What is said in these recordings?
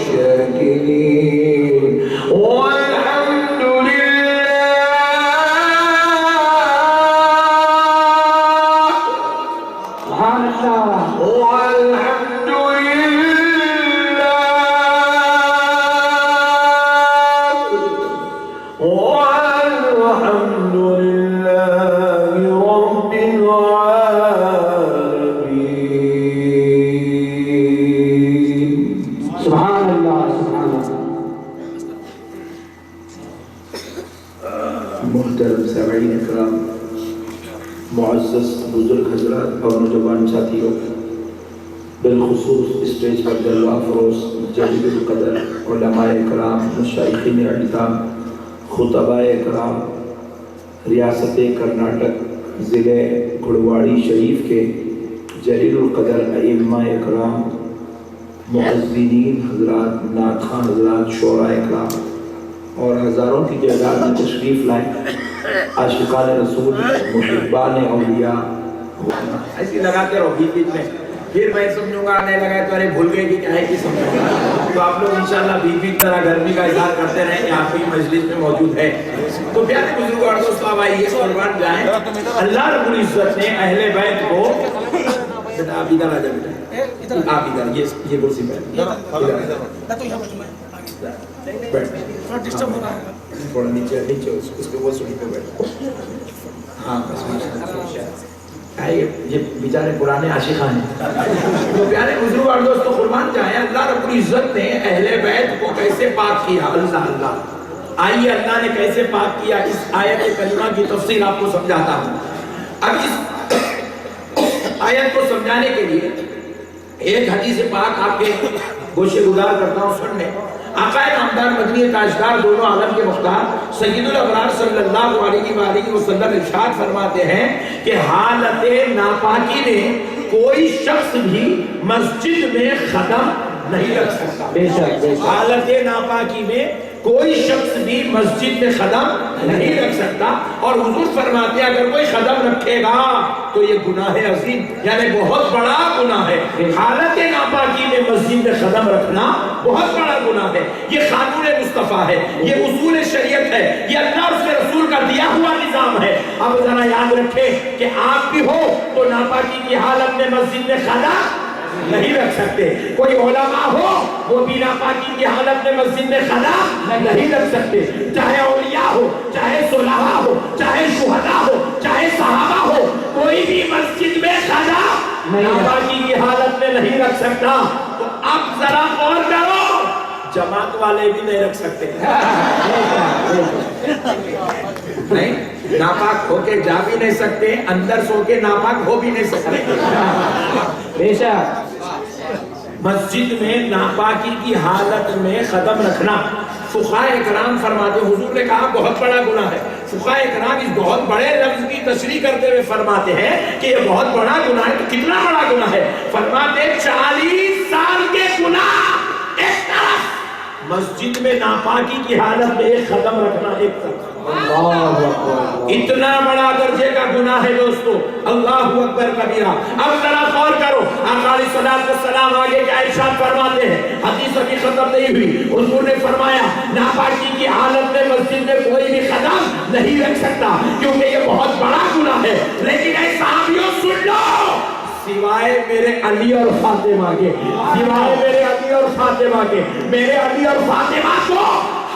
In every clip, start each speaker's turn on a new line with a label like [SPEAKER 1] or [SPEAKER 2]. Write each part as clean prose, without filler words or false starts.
[SPEAKER 1] الشاكرين والحمد محترم سامعین اکرام، معزز بزرگ حضرات اور نوجوان ساتھیوں، بالخصوص اسٹیج پر جلوہ فروز جلیل القدر علماء اکرام، مشائخین اعظام، خطباء اکرام، ریاست کرناٹک ضلع گڑواڑی شریف کے جلیل القدر ائمہ اکرام، معززین حضرات، نعت خواں حضرات، شعراء اکرام اور ہزاروں کی تعداد میں تشریف لائیں، عاشقان رسول، محبان اولیاء۔
[SPEAKER 2] ایسی لگاتے رہو بیچ بیچ میں، پھر میں سمجھوں گا نہیں لگائے تو ارے بھول گئے کہ کیا ہے کہ سمجھوں گا۔ تو آپ لوگ انشاءاللہ بیچ بیچ طرح گرمی کا اظہار کرتے رہیں کہ آپ کی مجلس میں موجود ہے۔ تو پیارے بزرگ اور دوستو، اب آئیے قربان جائیں، اللہ رب العزت نے اہل بیت کو، بیٹا آپ ادھر آ جائیں، بیٹا آپ ادھر، یہ کرسی پہ تھوڑا نیچے نیچے اس کے وہ سڑی پہ بیٹھ۔ ہاں یہ بیچارے پرانے عاشقان ہیں۔ تو پیارے بزرگ اور دوستو قربان جائیں، اللہ رب العزت نے اہل بیت کو کیسے پاک کیا؟ اللہ اللہ، آئیے اللہ نے کیسے پاک کیا اس آیت کریمہ کی تفصیل آپ کو سمجھاتا ہوں۔ اب اس آیت کو سمجھانے کے لیے ایک حدیث پاک آپ کے گوشے گزار کرتا ہوں، سن لیں۔ آقا نامدار مدنی تاجدار دونوں عالم کے مختار سید الابرار صلی اللہ علیہ وآلہ وسلم ارشاد فرماتے ہیں کہ حالت ناپاکی میں کوئی شخص بھی مسجد میں قدم نہیں رکھ سکتا۔ حالت ناپاکی میں کوئی شخص بھی مسجد میں قدم نہیں رکھ سکتا، اور حضور فرماتے ہیں اگر کوئی قدم رکھے گا تو یہ گناہ عظیم، یعنی بہت بڑا گناہ ہے۔ حالت ناپاکی میں مسجد میں قدم رکھنا بہت بڑا گناہ ہے۔ یہ قانون مصطفیٰ ہے، یہ اصول شریعت ہے، یہ اللہ اور اس کے رسول کا دیا ہوا نظام ہے۔ اب ذرا یاد رکھیں کہ آپ بھی ہو تو ناپاکی کی حالت میں مسجد میں قدم نہیں رکھ سکتے، کوئی علماء ہو وہ بھی ناپاکی کی حالت میں مسجد میں قدم نہیں رکھ سکتے، چاہے اولیاء ہو، چاہے صلحاء ہو، چاہے شہداء ہو، چاہے صحابہ ہو، کوئی بھی مسجد میں قدم ناپاکی کی حالت میں نہیں رکھ سکتا۔ تو اب ذرا غور کرو، جماعت والے بھی نہیں رکھ سکتے، نہیں ناپاک ہو کے جا بھی نہیں سکتے، اندر سو کے ناپاک ہو بھی نہیں سکتے۔ مسجد میں ناپاکی کی حالت میں قدم رکھنا فقہاء اکرام فرماتے، حضور نے کہا بہت بڑا گناہ ہے۔ فقہاء اکرام اس بہت بڑے لفظ کی تشریح کرتے ہوئے فرماتے ہیں کہ یہ بہت بڑا گناہ ہے۔ تو کتنا بڑا گناہ ہے؟ فرماتے 40 سال کے گناہ ایک طرف، مسجد میں ناپاکی کی حالت میں ایک قدم رکھنا ایک طرف، اتنا بڑا درجے کا گناہ ہے دوستو۔ اللہ اکبر کبیرہ۔ اب ذرا غور کرو، آقا علیہ السلام آگے کیا ارشاد فرماتے ہیں؟ حدیث ابھی ختم نہیں ہوئی، حضور نے فرمایا ناپاکی کی حالت میں مسجد میں کوئی بھی قدم نہیں رکھ سکتا کیونکہ یہ بہت بڑا گناہ ہے۔ لیکن اے صحابیوں سن لو، سوائے میرے علی اور فاطمہ کے، سوائے میرے علی اور فاطمہ کے، میرے علی اور فاطمہ کو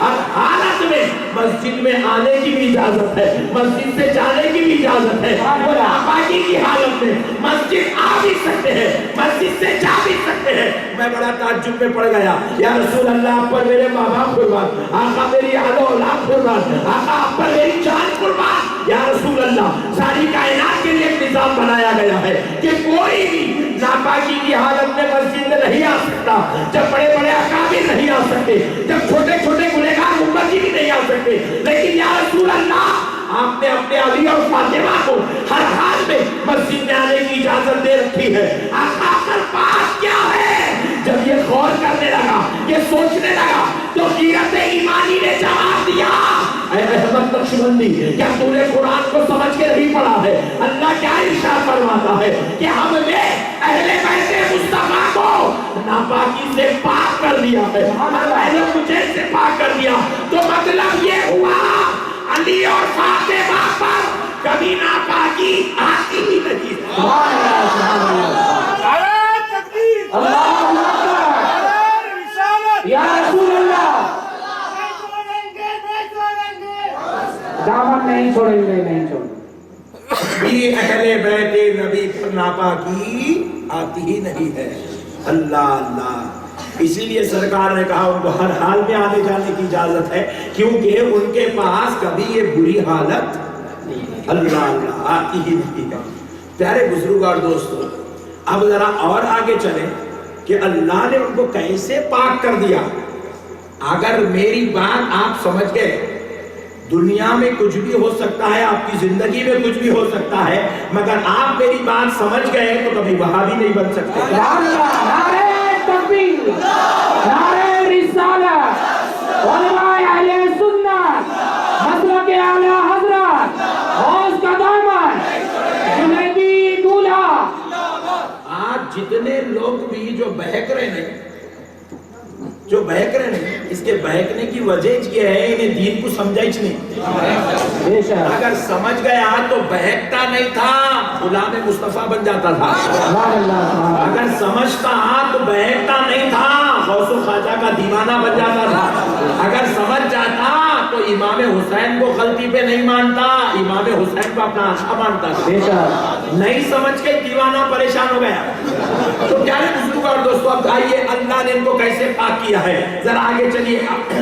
[SPEAKER 2] ہر حالت میں مسجد میں آنے کی بھی اجازت ہے، مسجد سے جانے کی بھی اجازت ہے۔ وہ ناپاکی کی حالت میں مسجد آ بھی سکتے ہیں، مسجد سے جا بھی سکتے ہیں۔ میں بڑا تعجب میں پڑ گیا، یا رسول اللہ آپ پر میرے ماں باپ قربان، آقا میری اولاد قربان، آقا آپ پر میری جان قربان۔ یا رسول اللہ ساری کائنات کے لیے ایک نظام بنایا گیا ہے کہ کوئی بھی ناپاکی کی حالت میں مسجد میں نہیں آ سکتا، جب بڑے بڑے اکابر نہیں آ سکتے، جب چھوٹے چھوٹے گنہگار امتی بھی نہیں آ سکتے، لیکن یا رسول اللہ آپ نے اپنے علی اور فاطمہ کو ہر حال میں مسجد میں آنے کی اجازت دے رکھی ہے۔ آقا کا بات کیا ہے؟ جب یہ غور کرنے لگا، یہ سوچنے لگا تو غیرت ایمانی نے جواب دیا، اے احمد نقشبندی کیا تو نے قرآن کو سمجھ کے نہیں پڑھا ہے؟ اللہ کیا ارشاد فرماتا ہے کہ ہم نے اہل بیت مصطفیٰ کو ناپاکی پاکی سے پاک کر دیا ہے، میں نے مجھے سے پاک کر دیا، تو مطلب یہ ہوا علی اور فاطمہ پر کبھی ناپاکی آتی ہی نہیں ہے۔
[SPEAKER 3] یا رسول اللہ، دامن نہیں چھوڑیں گے، نہیں چھوڑیں گے۔
[SPEAKER 2] بھی اہل بیت نبی پر ناپاکی آتی ہی نہیں ہے۔ اللہ اللہ، اسی لیے سرکار نے کہا ان کو ہر حال میں آنے جانے کی اجازت ہے، کیونکہ ان کے پاس کبھی یہ بری حالت اللہ اللہ آتی ہی نہیں ہے۔ پیارے بزرگ اور دوستو، اب ذرا اور آگے چلیں کہ اللہ نے ان کو کیسے پاک کر دیا۔ اگر میری بات آپ سمجھ گئے، دنیا میں کچھ بھی ہو سکتا ہے، آپ کی زندگی میں کچھ بھی ہو سکتا ہے، مگر آپ میری بات سمجھ گئے تو کبھی وہابی نہیں بن سکتے۔
[SPEAKER 3] نعرہ تکبیر، نعرہ رسالت، علماء اہل سنت، مسلک اعلی حضرت، غوث کا دامن، جنیدی دولہا۔
[SPEAKER 2] آج جتنے لوگ بھی جو بہک رہے ہیں، اس کے بہکنے کی وجہ یہ ہے انہیں دین کو سمجھا ہی نہیں۔ اگر سمجھ گیا تو بہکتا نہیں تھا، غلام مصطفیٰ بن جاتا تھا۔ اگر سمجھتا تو بہکتا نہیں تھا، غوث و خواجہ کا دیوانہ بن جاتا تھا۔ اگر سمجھ جاتا تو امام حسین کو غلطی پہ نہیں مانتا، امام حسین کو اپنا آقا مانتا تھا۔ نہیں سمجھ کے دیوانہ پریشان ہو گیا۔ تو پیارے بزرگ اور دوستو، اب آئیے اللہ نے ان کو کیسے پاک کیا ہے، ذرا آگے چلیے۔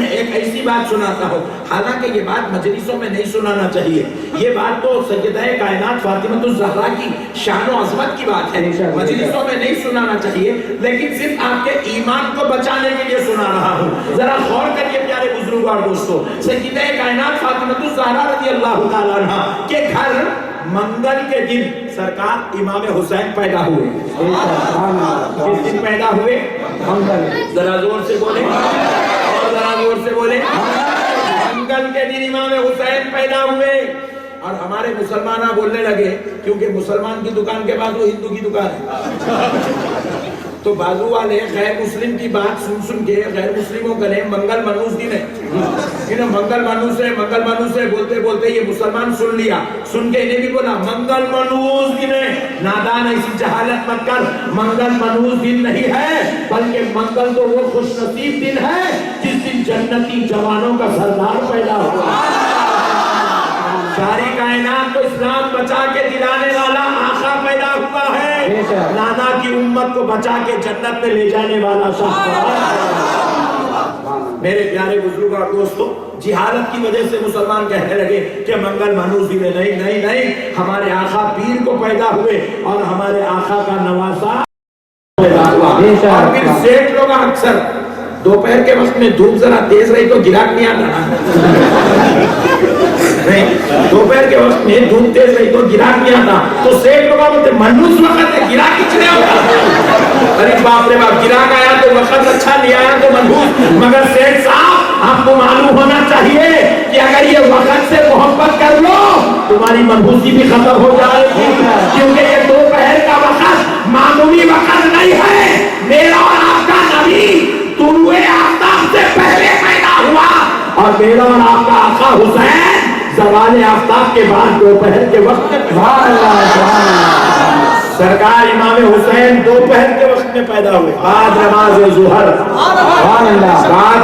[SPEAKER 2] ایک ایسی بات سناتا ہوں، حالانکہ یہ بات مجلسوں میں نہیں سنانا چاہیے، یہ بات تو سیدہ کائنات فاطمہ الزہرا کی شان و عظمت کی بات ہے، مجلسوں میں نہیں سنانا چاہیے، لیکن صرف آپ کے ایمان کو بچانے کے لیے سنا رہا ہوں۔ ذرا غور کریے پیارے بزرگ اور دوستو، سیدہ کائنات فاطمہ الزہرا رضی اللہ تعالیٰ عنہ کے گھر منگل کے دن سرکار امام حسین پیدا ہوئے۔ کس دن پیدا ہوئے؟ منگل۔ ذرا زور سے بولیں، اور ذرا زور سے بولیں، منگل کے دن امام حسین پیدا ہوئے۔ اور ہمارے مسلمان بولنے لگے، کیونکہ مسلمان کی دکان کے بعد وہ ہندو کی دکان ہے، تو بازو والے غیر مسلم کی بات سن سن کے غیر مسلموں کریں منگل منوس دن ہے، انہیں منگل منوس ہے بولتے بولتے یہ مسلمان سن لیا، سن کے انہیں بھی بولا منگل منوس دن ہے۔ نادان ایسی جہالت مت کر، منگل منوس دن نہیں ہے، بلکہ منگل تو وہ خوش نصیب دن ہے جس دن جنتی جوانوں کا سردار پیدا ہوا۔ ساری کائنات کو اسلام بچا کے دلانے والا آقا پیدا ہوا ہے، نانا کی امت کو بچا کے جنت میں لے جانے والا شخص۔ میرے پیارے بزرگ اور دوستو، جہالت کی وجہ سے مسلمان کہنے لگے کہ منگل منوس دن ہے۔ نہیں، ہمارے آقا پیر کو پیدا ہوئے اور ہمارے آقا کا نواسا پیدا ہوا۔ اور پھر سیٹ لوگ اکثر دوپہر کے وقت میں دھوپ ذرا تیز رہی تو گراہک نہیں آتا، نہیں، دوپہر کے وقت میں دھوپ تیز رہی تو گراہک نہیں آتا، تو سیٹ لوگ بولتے منوس وقت ہے، گراہک کچھ نہیں ہوتا۔ ارے باپ رے باپ، گراہک آیا تو وقت اچھا نہیں آیا تو منوس، مگر سیٹ صاحب آپ کو معلوم ہونا چاہیے کہ اگر یہ وقت سے محبت کر لو تمہاری منحوسی بھی ختم ہو جائے گی، کیونکہ یہ دوپہر کا وقت معمولی وقت نہیں ہے۔ میرا اور آپ کا نبی طلوع آفتاب سے پہلے پیدا ہوا، اور میرا اور آپ کا آقا حسین زوال آفتاب کے بعد دوپہر کے وقت میں۔ سرکار امام حسین دوپہر کے وقت میں پیدا ہوئے، بعد نماز ظہر، بعد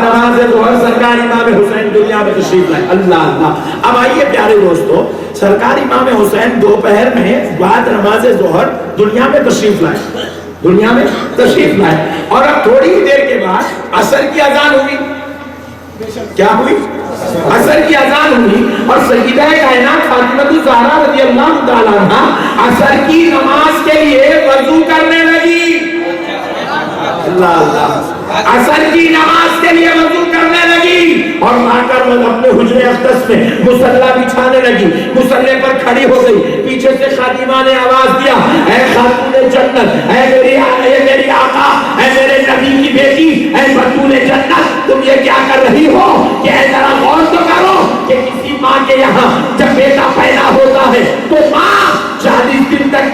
[SPEAKER 2] نماز ظہر سرکار امام حسین دنیا میں تشریف لائے۔ اللہ اللہ۔ اب آئیے پیارے دوستو، سرکار امام حسین دوپہر میں بعد نماز ظہر دنیا میں تشریف لائے، اور اب تھوڑی ہی دیر کے بعد عصر کی اذان ہوئی۔ کیا ہوئی؟ عصر کی اذان ہوئی، اور سیدہ کائنات فاطمہ الزہرا رضی اللہ تعالیٰ عنہ عصر کی نماز کے لیے وضو کرنے لگی۔ اللہ اللہ، عصر کی نماز کے لیے وضو کرنے لگی، اور آ کر وہ اپنے حجرے اقدس میں مصلی بچھانے لگی، مصلی پر کھڑی ہو گئی۔ پیچھے سے خادمہ نے آواز دیا، اے خاتون جنت، اے میری آقا، اے میرے نبی کی بیٹی، اے بطول جنت، تم یہ کیا کر رہی ہو؟ کہ ذرا غور تو کرو کہ کسی ماں کے یہاں جب بیٹا پیدا ہوتا ہے تو ماں 40 دن تک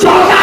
[SPEAKER 2] 14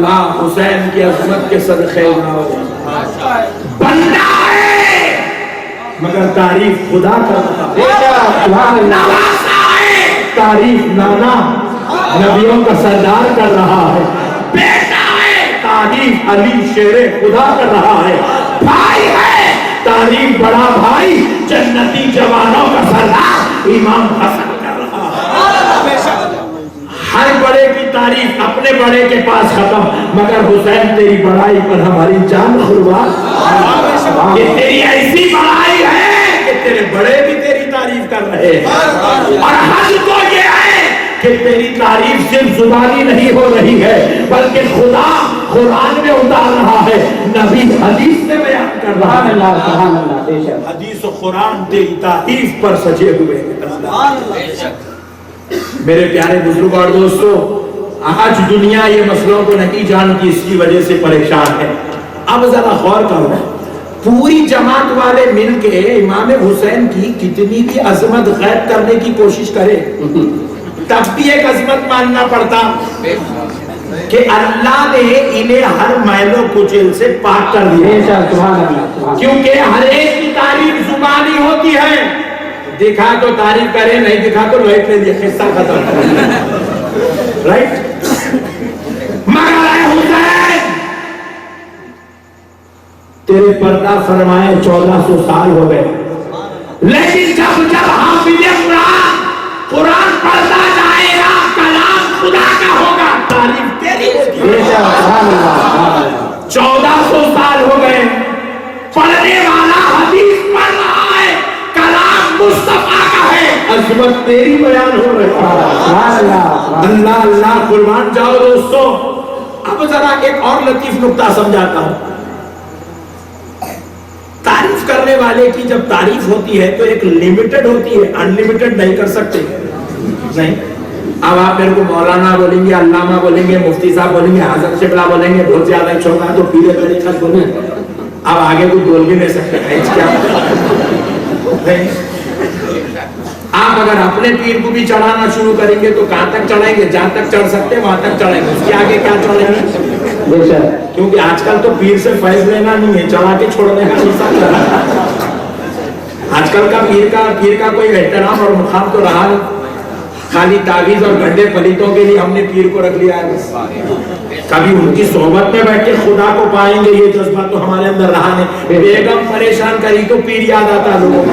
[SPEAKER 2] اللہ حسین کی عظمت کے صدقے جاؤ. بندہ ہے مگر تعریف خدا کرتا ہے. نواسا ہے تعریف نانا نبیوں کا سردار کر رہا ہے. بیٹا ہے تعریف علی شیر خدا کر رہا ہے. بھائی ہے تعریف بڑا بھائی جنتی جوانوں کا سردار امام حسن کر رہا ہے. ہر بڑے کی تعریف اپنے بڑے کے پاس ختم مگر حسین تیری بڑائی پر ہماری جان قربان. یہ تیری ایسی بڑائی ہے کہ تیرے بڑے بھی تیری تعریف کر رہے ہیں. اور حج تو یہ ہے کہ تیری تعریف صرف زبانی نہیں ہو رہی ہے بلکہ خدا قرآن میں اتار رہا ہے, نبی حدیث میں بیان کر رہا ہے. حدیث و قرآن تیری تعریف پر سجے ہوئے ہیں. میرے پیارے بزرگ اور دوستو, آج دنیا یہ مسئلوں کو نہیں جانتی, اس کی وجہ سے پریشان ہے. اب ذرا غور کرو, پوری جماعت والے مل کے امام حسین کی کتنی بھی عظمت غائب کرنے کی کوشش کرے تب بھی ایک عظمت ماننا پڑتا کہ اللہ نے انہیں ہر میل و کچیل سے پاک کر دیا. کیونکہ ہر ایک کی تعریف زبانی ہوتی ہے. دکھا تو تعریف کرے, نہیں دکھا تو لائٹ لے دیا, قصہ ختم. رائٹ. مگر اے حسین تیرے پردہ فرمائے 1400 سال ہو گئے, لیکن جب حافظ قرآن پڑھتا جائے گا کلام خدا کا ہوگا, تعریف تیری ہوگی. 1400 سال ہو گئے, پڑھنے والا حدیث پڑھ رہا ہے, کلام مصطفیٰ کا ہے, عظمت تیری بیان ہو رہی ہے. اللہ اللہ قربان جاؤ دوستو. اب ذرا ایک اور لطیف نکتہ سمجھاتا ہوں. تعریف کرنے والے کی جب تعریف ہوتی ہے تو ایک لمیٹڈ ہوتی ہے, انلیمیٹڈ نہیں کر سکتے. نہیں, اب آپ میرے کو مولانا بولیں گے, علامہ بولیں گے, مفتی صاحب بولیں گے, حضرت شبلا بولیں گے, بہت زیادہ چھوٹا تو پیرے طریقہ بولیں گے. اب آگے کوئی بول بھی نہیں سکتے. آپ اگر اپنے پیر کو بھی چڑھانا شروع کریں گے تو کہاں تک چڑھائیں گے؟ جہاں تک چڑھ سکتے وہاں تک چڑھائیں گے, اس کے آگے کیا چڑھیں گے؟ کیونکہ آج کل تو پیر سے فیض لینا نہیں ہے, چڑھا کے چھوڑنے کا حصہ چلا. آج کل کا پیر کا کوئی احترام اور مقام تو رہا نہیں. خالی تعویذ اور گنڈے پلیتوں کے لیے ہم نے پیر کو رکھ لیا ہے. کبھی ان کی صحبت میں بیٹھ کے خدا کو پائیں گے یہ جذبہ تو ہمارے اندر رہا نہیں. بیگم پریشان کری تو پیر یاد آتا لوگوں کو,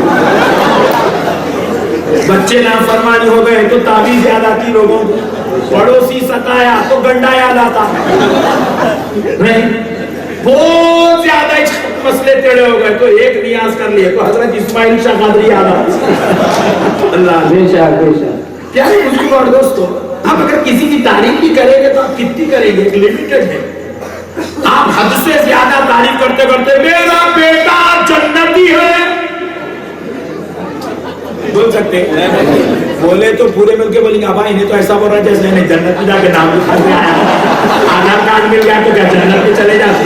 [SPEAKER 2] بچے نافرمان ہو گئے تو تعویذ یاد آتی لوگوں کو, پڑوسی ستایا تو گنڈا یاد آتا. نہیں, بہت زیادہ مسئلے ٹیڑے ہو گئے تو ایک نیاز کر لیے تو حضرت اسماعیل شاہ قادری یاد آتا. اللہ بے شک بے شک. پیارے بزرگ اور دوستو, آپ اگر کسی کی تعریف بھی کریں گے تو آپ کتنی کریں گے؟ ایک لمیٹڈ ہے. آپ حد سے زیادہ تعریف کرتے کرتے میرا بیٹا جنتی ہے بول سکتے ہیں. بولے تو پورے مل کے بولیں گے ابا انہیں تو ایسا بول رہا ہے جیسے انہیں جنت میں جا کے نام لکھا دیا ہے, آدھار کارڈ مل گیا تو کیا جنت میں چلے جاتے.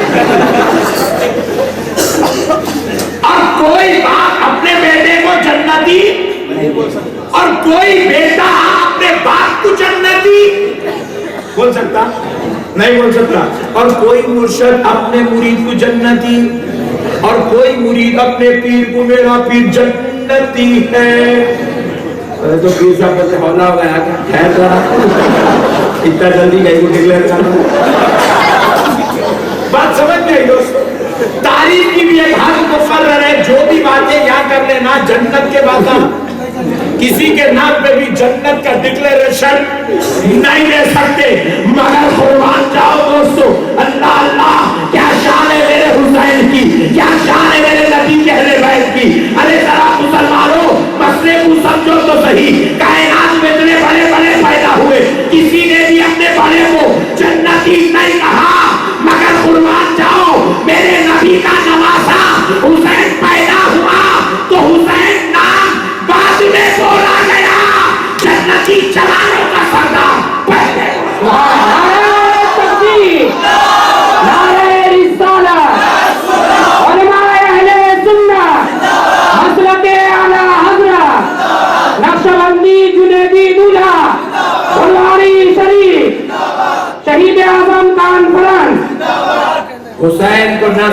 [SPEAKER 2] اور کوئی باپ اپنے بیٹے کو جنتی اور کوئی بیٹا اپنے باپ کو جنتی بول سکتا نہیں, بول سکتا. اور کوئی مرشد اپنے مرید کو جنتی اور کوئی مرید اپنے پیر کو میرا پیر جنتی ہے. تو پیر صاحب بولتے حوالہ ہو گیا کیا خیر ذرا اتنا جلدی گئی کو ڈکلیئر کرنا. بات سمجھ گئی دوستو. تعریف کی بھی ایک حد مقرر ہے, جو بھی باتیں یاد کر لینا جنت کے بعد کسی کے نام پہ بھی جنت کا ڈکلیریشن نہیں لے سکتے. مگر قربان جاؤ دوستو, اللہ اللہ کیا شان ہے میرے حسین کی, کیا شان ہے میرے نبی کے اہل بیت کی. ارے ذرا مسلمانوں مسئلے کو سمجھو تو صحیح. کائنات میں اتنے بڑے بڑے پیدا ہوئے, کسی نے بھی اپنے بڑے کو جنتی نہیں کہا. مگر قربان جاؤ میرے نبی کا نواسا حسین پیدا ہوا تو حسین نام بعد میں بولا گیا, جنتی چلانوں کا سردار پہلے.
[SPEAKER 3] نعرہ تکبیر, نعرہ رسالت, علماء اہل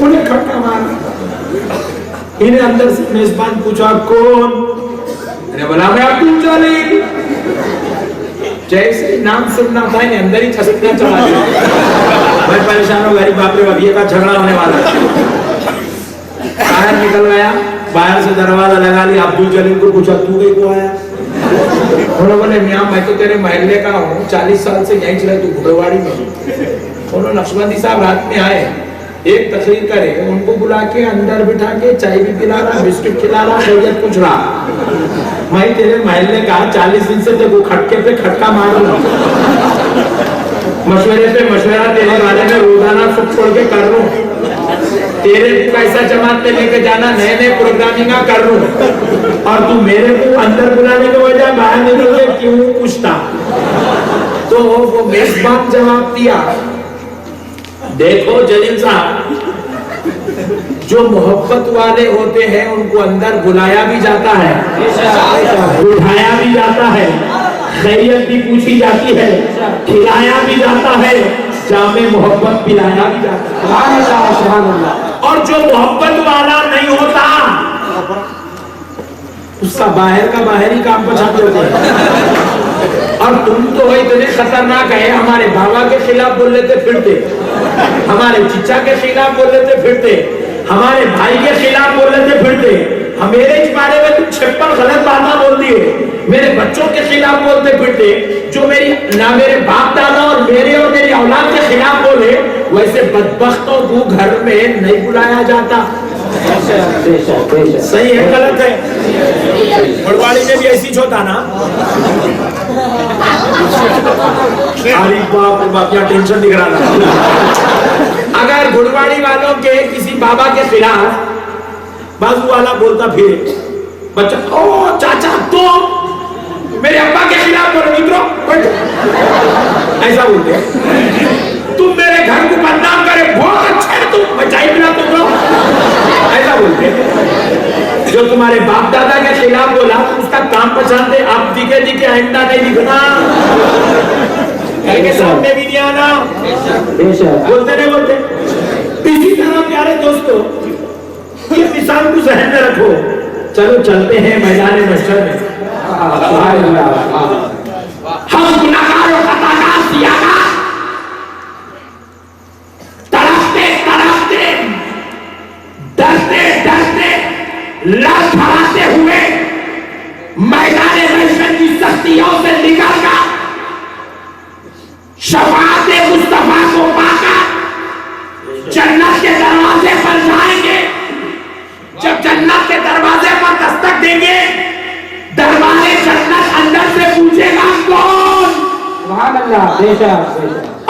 [SPEAKER 2] انہیں کھٹکا مارا. انہیں اندر سے میزبان پوچھا کون؟ میں نے بولا میں عبدل جلیل. جیسے نام سننا تھا انہیں اندر ہی چھسکنا چلا دیا. میں پریشان ہو گئی باپ رے باپ یہ کا جھگڑا ہونے والا ہے. باہر نکل گیا, باہر سے دروازہ لگا لیا. عبدل جلیل کو پوچھا تو کہیں کو آیا؟ انہوں نے بولے میاں میں تو تیرے محلے کا ہوں, 40 سال سے یہیں چلے, تو گھڑواڑی میں. انہوں نقشبندی صاحب رات میں آئے, ایک تقریر کرے, ان کو بلا کے اندر بٹھا کے چائے بھی پلا رہا, بسکٹ کھلا رہا, خیریت پوچھ رہا. میں تیرے محلے کا 40 دن سے دیکھو کھٹکے پہ کھٹکا مار رہا ہوں, مشورے پہ مشورہ تیرے بارے میں روزانہ سب چھوڑ کے کر رہا ہوں. تیرے کو پیسہ جماعت میں لے کے جانا, نئے نئے پروگرامنگ کر رہا ہوں, اور تو میرے کو اندر بلانے کے وجہ باہر نکل کے کیوں پوچھتا؟ تو وہ میزبان جواب دیا, دیکھو جلیل صاحب, جو محبت والے ہوتے ہیں ان کو اندر بلایا بھی جاتا ہے, اٹھایا بھی جاتا ہے, خیریت بھی پوچھی جاتی ہے, کھلایا بھی جاتا ہے, جامع محبت پلایا بھی جاتا ہے. اور جو محبت والا نہیں ہوتا اس کا باہر ہی کام پہنچاتے ہوتے ہیں. اور تم تو اتنے خطرناک ہے, ہمارے بابا کے خلاف بول لیتے پھرتے, ہمارے چچا کے خلاف بول لیتے پھرتے, ہمارے بھائی کے خلاف بول لیتے پھرتے, میرے اس بارے میں تم 56 غلط باتیں بول دیے, میرے بچوں کے خلاف بولتے پھرتے, جو نہ میرے باپ دادا اور میرے اور میری اولاد کے خلاف بولے, ویسے بدبختوں کو گھر میں نہیں بلایا جاتا. صحیح ہے غلط ہے؟ گھڑواڑی میں بھی ایسی ہوتا نا. ٹینشن دکھ رہا تھا. اگر گھڑواڑی والوں کے کسی بابا کے خلاف بازو والا بولتا پھر بچہ, او چاچا تم میرے ابا کے خلاف بولو, ادھر ایسا بولتے, تم میرے گھر کو بدنام کرے, بہت اچھے تم, میں چائے پلا تم لوگ, ایسا بولتے. جو تمہارے باپ دادا کے خلاف بولا اس کا کام پہچانتے, آپ دکھے آئندہ نہیں دکھنا, گھر کے سامنے بھی نہیں آنا, بولتے نہیں بولتے. اسی طرح پیارے دوستو یہ مثال کو ذہن میں رکھو. چلو چلتے ہیں میدان محشر میں. ہم گناہگار و خطاکار سیاہگار تڑپتے تڑپتے ڈرتے ڈرتے لڑ بھراتے ہوئے میدان محشر کی سختیوں سے نکل کر شفاعت مصطفیٰ کو پا کر جنت کے دروازے پر جائیں گے. جب جنت کے دروازے پر دستک دیں گے, دروازے جنت اندر سے پوچھے گا کون؟ سبحان اللہ.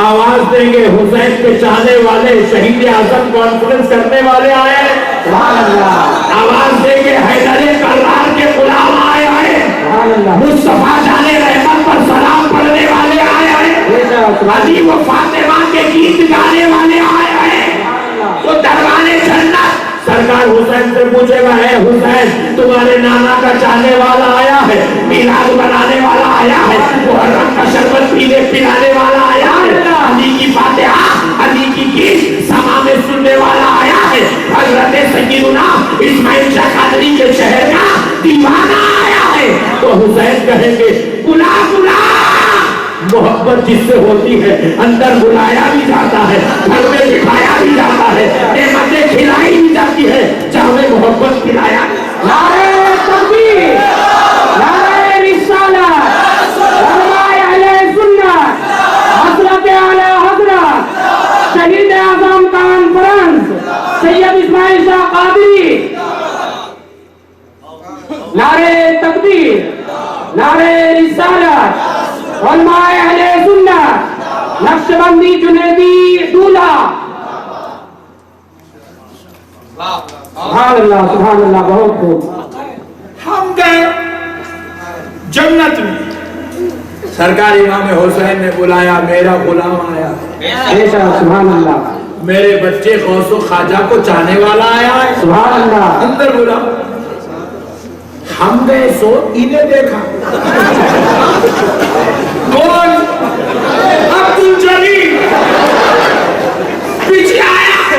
[SPEAKER 2] آواز دیں گے حسین کے چاہنے والے شہید اعظم کانفرنس کرنے والے آئے. سبحان اللہ. آواز دیں گے حیدر کرار کے غلام آئے آئے. سبحان اللہ. مصطفیٰ جانے رحمت پر سلام پڑھنے والے آئے آئے. علی و فاطمہ کے گیت گانے والے آئے آئے. تو دروازے جنت سرکار حسین سے پوچھے گا, ہے حسین تمہارے نانا کا چاہنے والا آیا ہے, میلاد بنانے والا آیا ہے, محرم کا شربت پینے پلانے والا آیا ہے, علی کی فاتحہ علی کی گیت سما میں سننے والا آیا ہے, حضرت سیدنا اسماعیل شاہ قادری کے شہر کا دیوانہ آیا ہے. تو حسین کہیں گے بلا بلا. محبت جس سے ہوتی ہے اندر بلایا بھی جاتا ہے, گھر میں بٹھایا بھی جاتا ہے, نعمتیں کھلائی بھی جاتی ہے, جامع محبت کھلایا. نعرہ تکبیر, نعرہ رسالت, علماء اہل سنت, حضرت اعلی حضرت شہید اعظم کانفرنس سید اسماعیل شاہ قادری. نعرہ تکبیر, نعرہ رسالت, علماء اہل سنت, نقشبندی جنیدی دولہ. سبحان اللہ سبحان اللہ. بہت خوب. ہم گئے جنت میں, سرکار امام حسین نے بلایا, میرا غلام آیا.
[SPEAKER 3] سبحان اللہ.
[SPEAKER 2] میرے بچے غوث و خواجہ کو چاہنے والا آیا ہے.
[SPEAKER 3] سبحان اللہ.
[SPEAKER 2] اندر بولا. ہم گئے سو انہیں دیکھا. کون؟ عبدل جلیل پیچھے آیا.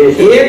[SPEAKER 2] 1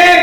[SPEAKER 2] 1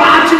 [SPEAKER 2] 5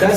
[SPEAKER 2] 10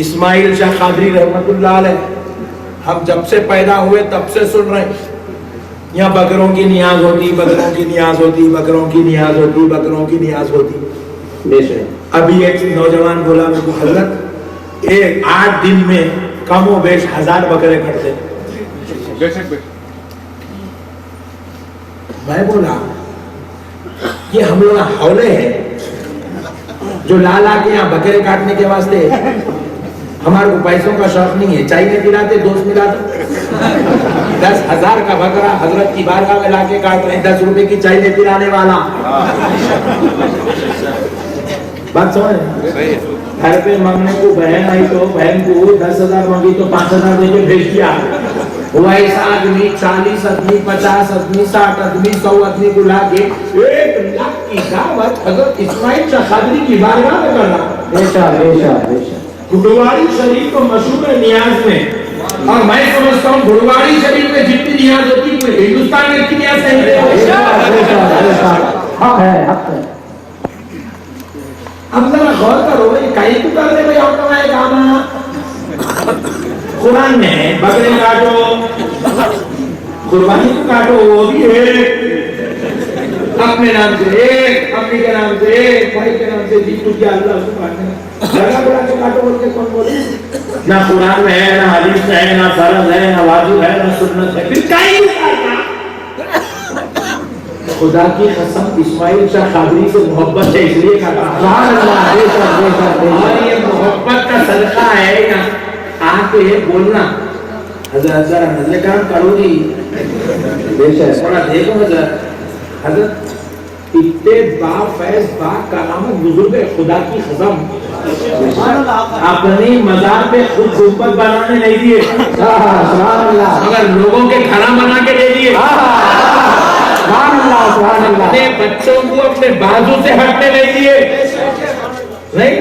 [SPEAKER 2] اسماعیل شاہ قادری رحمت اللہ علیہ ہم جب سے پیدا ہوئے تب سے سن رہے ہیں یہاں بکروں کی نیاز ہوتی، بکروں کی نیاز ہوتی، بکروں کی نیاز ہوتی، بکروں کی نیاز ہوتی.
[SPEAKER 1] بے شک.
[SPEAKER 2] ابھی ایک نوجوان بولا میرے کو حضرت ایک 8 دن میں کم و بیش 1000 بکرے کٹتے. میں بولا یہ ہم لوگ حولے ہیں جو لا کے یہاں بکرے کاٹنے کے واسطے. ہمارے کو پیسوں کا شوق نہیں ہے، چائے نہیں پلاتے، دوست ملاتے. 10,000 کا بکرا حضرت کی بارگاہ میں لا کے کاٹ رہے ہیں، 10 روپے کی چائے نہیں پلانے والا. بات سمجھ؟ گھر پہ مانگنے کو بہن آئی تو بہن کو 10,000 مانگی تو 5,000 دے کے بھیج دیا. ہوا ایسا آدمی 40 آدمی 50 آدمی 60 آدمی 100 آدمی کو لا کے 1 لاکھ کی دعوت حضرت اسماعیل شاہ قادری کی بارگاہ میں کرنا.
[SPEAKER 3] بے شک بے شک بے شک.
[SPEAKER 2] گڑواڑی شریف تو مشہور ہے نیاز میں، اور میں سمجھتا ہوں گڑواڑی شریف میں جتنی نیاز ہوتی ہے ہندوستان میں اتنی نیاز نہیں ہے.
[SPEAKER 3] حق ہے حق ہے.
[SPEAKER 2] اب ذرا غور کرو یہ کئی کو کر دے بھائی آپ کا کام. قرآن میں بکرے کاٹو قربانی کو کاٹو وہ بھی ایک اپنے نام سے ایک، اپنی کے نام سے ایک، بھائی کے نام سے جی تو کیا اللہ کو کاٹنا جگہ بڑا کے کاٹو بول کے کون بولے؟ نہ قرآن میں ہے، نہ حدیث میں ہے، نہ فرض ہے، نہ واجب ہے، نہ سنت ہے، پھر کئی کاٹنا. خدا کی قسم اسماعیل شاہ قادری سے محبت ہے اس لیے کہا. اور یہ محبت کا صدقہ ہے نا. آ کے بولنا حضرت ذرا نظر کرم کرو گی تھوڑا دیکھو حضرت. حضرت اتنے با فیض با کرامت بزرگ خدا کی قسم اپنی مزار پہ خود گنبد بنانے نہیں دیے مگر لوگوں کے گھر بنا کے دے دیے. اپنے بچوں کو اپنے بازو سے ہٹنے نہیں دیے. نہیں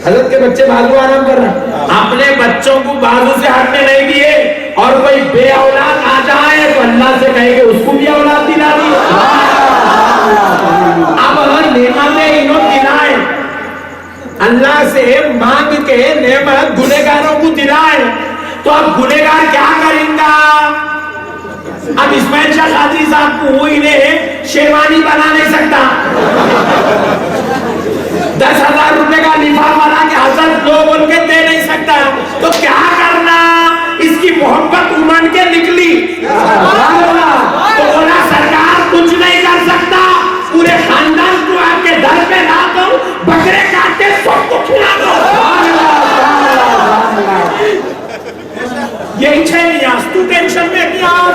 [SPEAKER 2] حضرت کے بچے بازو آرام کر رہے ہیں، اپنے بچوں کو بازو سے ہٹنے نہیں دیے. اور کوئی بے اولاد آ جائے تو اللہ سے کہے کہ اس کو بھی اولاد دلا دی. اب اگر نعمتیں انہوں دلائے اللہ سے مانگ کے نعمت گنہگاروں کو دلائے تو اب گنہگار کیا کریں گا؟ اب اسماعیل شاہ قادری صاحب کو انہیں شیروانی بنا نہیں سکتا. 10,000 روپے کا لفافہ بنا کے حضرت لوگ ان کے دے نہیں سکتا. تو کیا کرنا؟ اس کی محبت امن کے نکلی تو بولا سرکار کچھ نہیں کر سکتا، پورے خاندان کو آپ کے در پہ لا دو، بکرے کاٹے سب کو کھلا دو. یہ چھے نیاز تو ٹینشن میں نیاز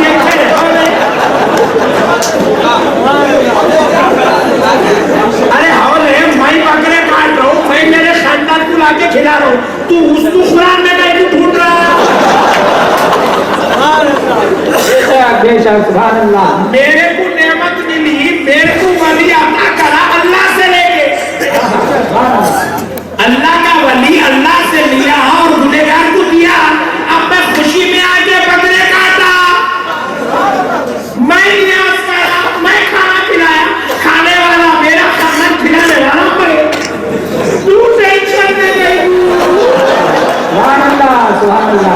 [SPEAKER 2] یہ چھے ارے حول ہے میں بکرے کاٹ رہا ہوں، میں میرے خاندان کو لا کے کھلا رہا ہوں، تو اس کو قرآن میں کہیں تو ڈھونڈ رہا.
[SPEAKER 3] سبحان اللہ.
[SPEAKER 2] میرے کو نعمت ملی، میرے کو ولی عطا کرا اللہ سے لے کے. اللہ کا ولی اللہ سے لیا اور گنہگار کو دیا. اب میں خوشی میں آگے بکرے کاٹا، میں نیاز کرا، میں کھانا کھلایا، کھانے والا میرا کھانا کھلانے والا پڑے. تو ٹینشن میں گئی.
[SPEAKER 3] سبحان اللہ سبحان اللہ.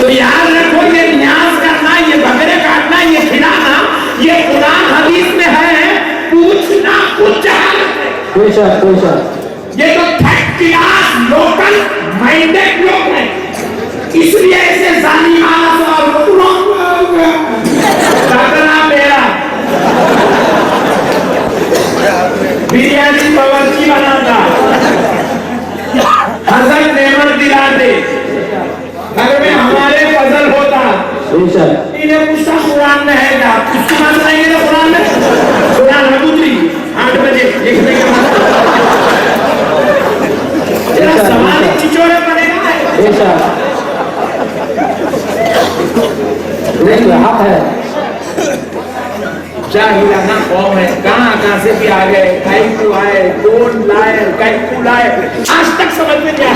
[SPEAKER 2] تو یاد رکھو یہ نیاز کرنا، یہ بکرے کاٹنا، یہ کھلانا، یہ قرآن حدیث میں ہے. پوچھنا کچھ جہالت ہے.
[SPEAKER 3] بے شک بے شک.
[SPEAKER 2] یہ تو تھرڈ کلاس لوکل مائنڈیڈ لوگ ہیں، اس لیے ایسے ظالمانہ اور کاٹنا میرا بریانی باورچی بناتا، حضرت نعمت دلاتے، گھر میں ہمارے فضل ہوتا. انہیں پوچھتا قرآن میں ہے کیا؟ اس کو مان رہے ہیں قرآن میں قرآن حبودری 8 بجے لکھنے کے بعد تیرا سوال چچوڑے پڑے گا.
[SPEAKER 3] حق ہے.
[SPEAKER 2] جاہلانہ قوم ہے، کہاں کہاں سے بھی آ گئے، کئی کو آئے، کون لائے، کئی کو لائے، آج تک سمجھ میں کیا ہے.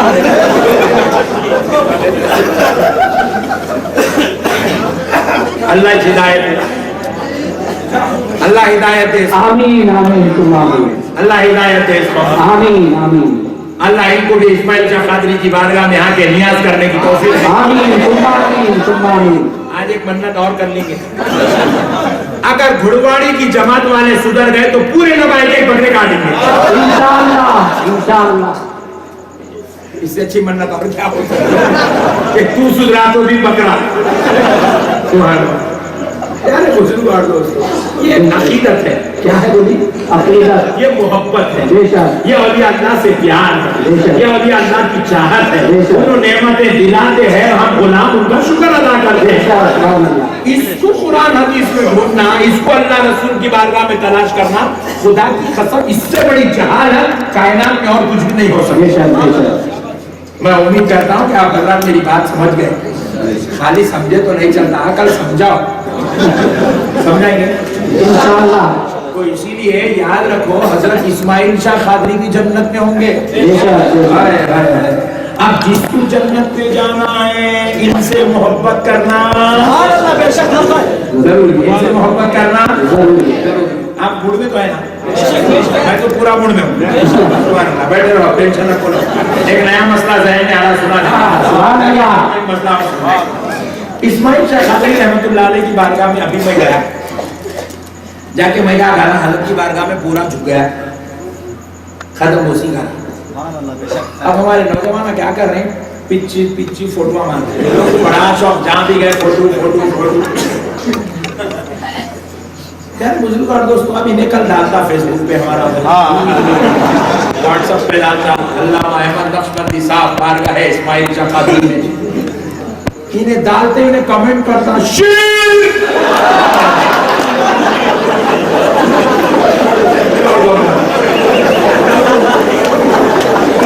[SPEAKER 2] اللہ ہدایت ہے، اللہ ہدایت ہے.
[SPEAKER 3] آمین آمین تم آمین.
[SPEAKER 2] اللہ ہدایت ہے.
[SPEAKER 3] آمین آمین.
[SPEAKER 2] اللہ ان کو بھی اسماعیل شاہ قادری کی بارگاہ میں آ کے نیاز کرنے کی توفیق دے۔
[SPEAKER 3] آمین ثم آمین ثم آمین۔
[SPEAKER 2] آج ایک منت اور کر لیں گے، اگر گھڑواڑی کی جماعت والے سدھر گئے تو پورے لبائی کے بکرے کاٹیں گے
[SPEAKER 3] انشاءاللہ انشاءاللہ۔
[SPEAKER 2] اس سے اچھی منت اور کیا ہو سکتا ہے کہ تو سدھرا تو بھی بکرا۔ سبحان اللہ۔ یار بزرگ اور دوستو، یہ عقیدت ہے، کیا ہے بولی؟
[SPEAKER 3] عقیدت،
[SPEAKER 2] یہ محبت ہے،
[SPEAKER 3] بے شک،
[SPEAKER 2] یہ اولیاء اللہ سے پیار ہے، یہ اولیاء اللہ کی چاہت ہے، انہوں نعمتیں دلاتے ہیں، ہم غلام ان کا شکر ادا کرتے ہیں۔ اس کو قرآن حدیث میں ڈھونڈنا، اس کو اللہ رسول کی بارگاہ میں تلاش کرنا، خدا کی قسم اس سے بڑی جہالت کائنات میں اور کچھ بھی نہیں ہو سکتی۔ میں امید کرتا ہوں کہ آپ حضرات میری بات سمجھ گئے، خالی سمجھے تو نہیں چلتا، عقل سمجھاؤ، سمجھائیں گے
[SPEAKER 3] انشاءاللہ۔
[SPEAKER 2] تو اسی لیے یاد رکھو حضرت اسماعیل شاہ قادری بھی جنت میں ہوں گے۔ ہائے ہائے ہائے۔ اب جس کو جنت میں جانا ہے ان سے محبت کرنا ضروری ہے، ان سے محبت کرنا ضروری ہے۔ آپ موڈ میں تو ہے نا؟ میں تو پورا موڈ میں ہوں۔ بیٹھے رہو، ٹینشن نہ کرو۔ ایک نیا مسئلہ ذہن میں آ رہا، سنا مسئلہ اسماعیل شاہ قادری رحمۃ اللہ علیہ کی بارگاہ میں ابھی میں گیا، جا کے میں گانا حضرت کی بارگاہ میں پورا جھک گیا، ختم اسی گانا۔ اب ہمارے نوجوان کیا کر رہے ہیں؟ پچی پچی فوٹو مار رہے ہیں، بڑا شوق، جہاں بھی گئے فوٹو فوٹو فوٹو۔ یار بزرگ اور دوستوں، اب انہیں کل ڈالتا فیس بک پہ، ہمارا واٹس ایپ پہ ڈالتا، علامہ احمد نقشبندی صاحب بارگاہ ہے اسماعیل شاہ قادری میں، انہیں ڈالتے انہیں کمنٹ کرتا شیر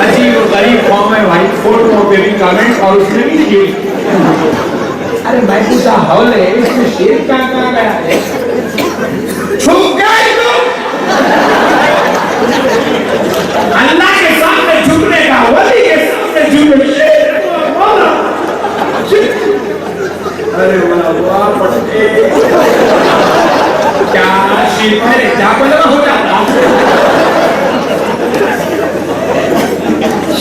[SPEAKER 2] عجیب و غریب قوم ہے بھائی، فوٹو پہ بھی کمنٹ اور اس میں بھی شیر۔ ارے میں پوچھا حول ہے، اس میں شیر کہاں گیا ہے؟ چھپ گئے تم اللہ کے سامنے جھکنے کا، ولی کے سامنے جھکنے شیر مولا۔ ارے واہ پٹے کیا شیر میرے کیا بولنا ہو جاتا،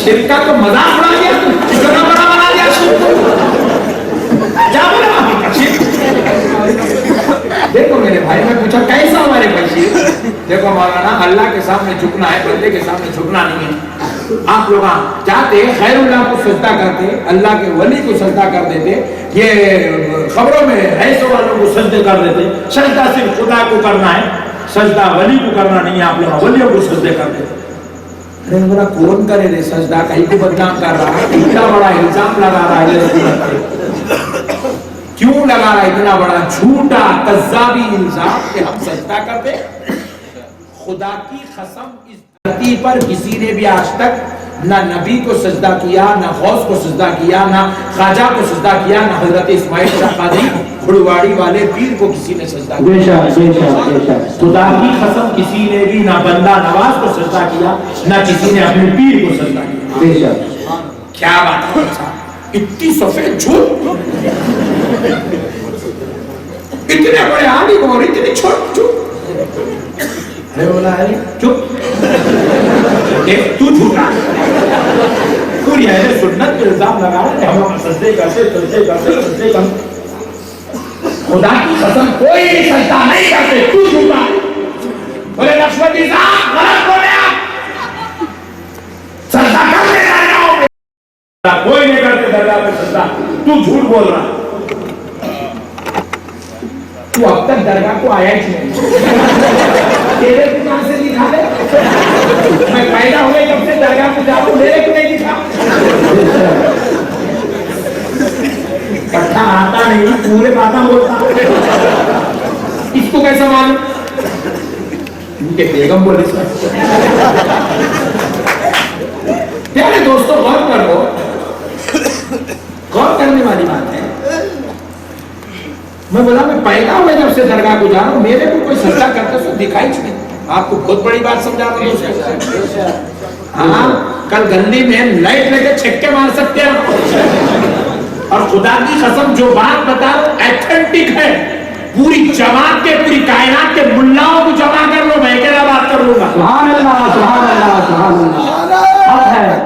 [SPEAKER 2] شیر کا تو مذاق اڑا دیا، اتنا بڑا بنا دیا شیر کو، کیا بولا شیر؟ دیکھو میرے بھائی، میں پوچھا کیسا ہمارے بشیر؟ دیکھو مولانا، اللہ کے سامنے جھکنا ہے، بندے کے سامنے جھکنا نہیں ہے۔ آپ لوگ چاہتے خیر اللہ کو سجدہ کرتے، اللہ کے ولی کو سجدہ کر دیتے، یہ خبروں میں ایسے والوں کو سجدے کر دیتے، سجدہ صرف خدا کو کرنا ہے، سجدہ ولی کو کرنا نہیں ہے، آپ لوگ ولیوں کو سجدے کرتے۔ ارے بولا کون کرے رے سجدہ، کہیں کو بدنام کر رہا ہے، اتنا بڑا الزام لگا رہا ہے، کیوں لگا رہا ہے اتنا بڑا جھوٹا کذابی الزام کہ ہم سجدہ کرتے؟ خدا کی قسم اس دھرتی پر کسی نے بھی آج تک نہ نبی کو سجدہ کیا، نہ غوث کو سجدہ کیا، نہ خواجہ کو سجدہ کیا، نہ حضرت اسماعیل شاہ قادری بڑواڑی والے پیر کو کسی نے سجدہ کیا۔ خدا کی قسم کسی نے بھی نہ بندہ نواز کو سجدہ کیا، نہ کسی نے اپنے پیر کو سجدہ کیا۔ کیا بات ہے، اتنی سفید جھوٹ، اتنے بڑے عالم اور اتنی چھوٹ چھوٹ۔ ارے بولا ہے چپ، تو جھوٹا، پوری اہل سنت پہ الزام لگا رہا ہے ہم سجدے کرتے سجدے کرتے سجدے کرتے۔ خدا کی قسم کوئی سجدہ نہیں کرتے، تو جھوٹا۔ بولے نقشبندی صاحب غلط بولے آپ، سجدہ کرنے درگاہوں پہ کوئی نہیں کرتے، درگاہ پہ سجدہ، تو جھوٹ بول رہا۔ تو اب تک درگاہ کو آیا ہی نہیں، تیرے کو کہاں سے دکھا دے؟ میں پیدا ہوئے جب سے درگاہ کو جاؤں، میرے کو نہیں دکھا۔ کٹھا آتا نہیں، پورے باتاں بولتا، اس کو کیسا معلوم؟ ان کے بیگم بولے سر۔ پیارے دوستو غور کرو، غور کرنے والی بات ہے۔ میں بولا میں پیدا ہوئے جب سے درگاہ کو جا رہا ہوں، میرے کو کوئی سجدہ کرتا سو دکھائی نہیں۔ آپ کو بہت بڑی بات سمجھا رہا ہوں۔ ہاں کل گندی میں لائٹ لے کے چھکے مار سکتے ہیں، اور خدا کی قسم جو بات بتا رہا ہوں ایتھنٹک ہے، پوری جماعت کے، پوری کائنات کے ملاؤں کو جمع کر لو، میں اکیلا بات کر لوں گا۔
[SPEAKER 3] سبحان اللہ سبحان اللہ سبحان اللہ۔ حق ہے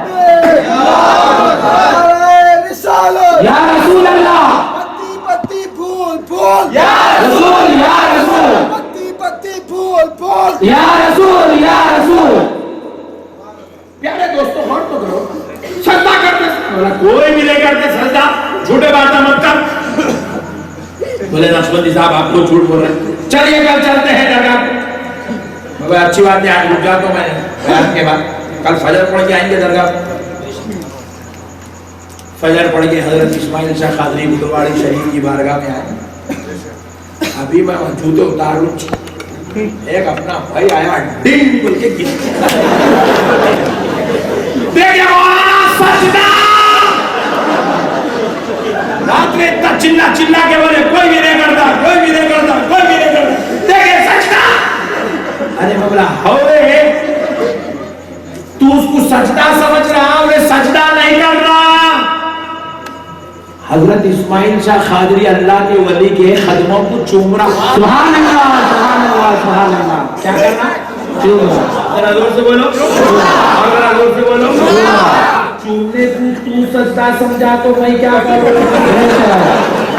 [SPEAKER 3] یا رسول اللہ
[SPEAKER 4] پتی پھول پھول
[SPEAKER 3] یا رسول یا رسول
[SPEAKER 4] پتی پھول پھول
[SPEAKER 3] یا رسول یا رسول
[SPEAKER 2] پیارے دوستو غور تو کرو سجدہ کرتے کوئی بھی نہیں کرتے سجدہ جھوٹے باتیں مت کر بولے نقشبندی صاحب آپ کو جھوٹ بول رہے ہیں چلیے کل چلتے ہیں درگاہ پہ اچھی بات ہے آج رک جاتا ہوں میں بیان کے بعد کل فجر پڑھ کے آئیں گے درگاہ فجر پڑھ کے حضرت اسماعیل شاہ قادری گردواری شریف کی بارگاہ میں آئے ابھی میں جوتے اتاروں ایک اپنا بھائی آیا ڈنگ بول کے دیکھیں مولانا سجدہ رات میں اتنا چلا چلا کے بولے کوئی بھی نہیں کرتا کوئی بھی نہیں کرتا کوئی بھی نہیں کرتا دیکھیں سجدہ ارے میں بولا ہوئے تو اس کو سجدہ سمجھ رہا انہیں سجدہ نہیں کر رہا حضرت اسماعیل شاہ قادری اللہ کے ولی کے خدموں کو چوم رہا
[SPEAKER 3] سبحان اللہ سبحان اللہ سبحان اللہ
[SPEAKER 2] کیا کرنا ذرا زور سے بولو اور ذرا زور سے بولو چومنے کو تو سجدہ سمجھا تو میں کیا کروں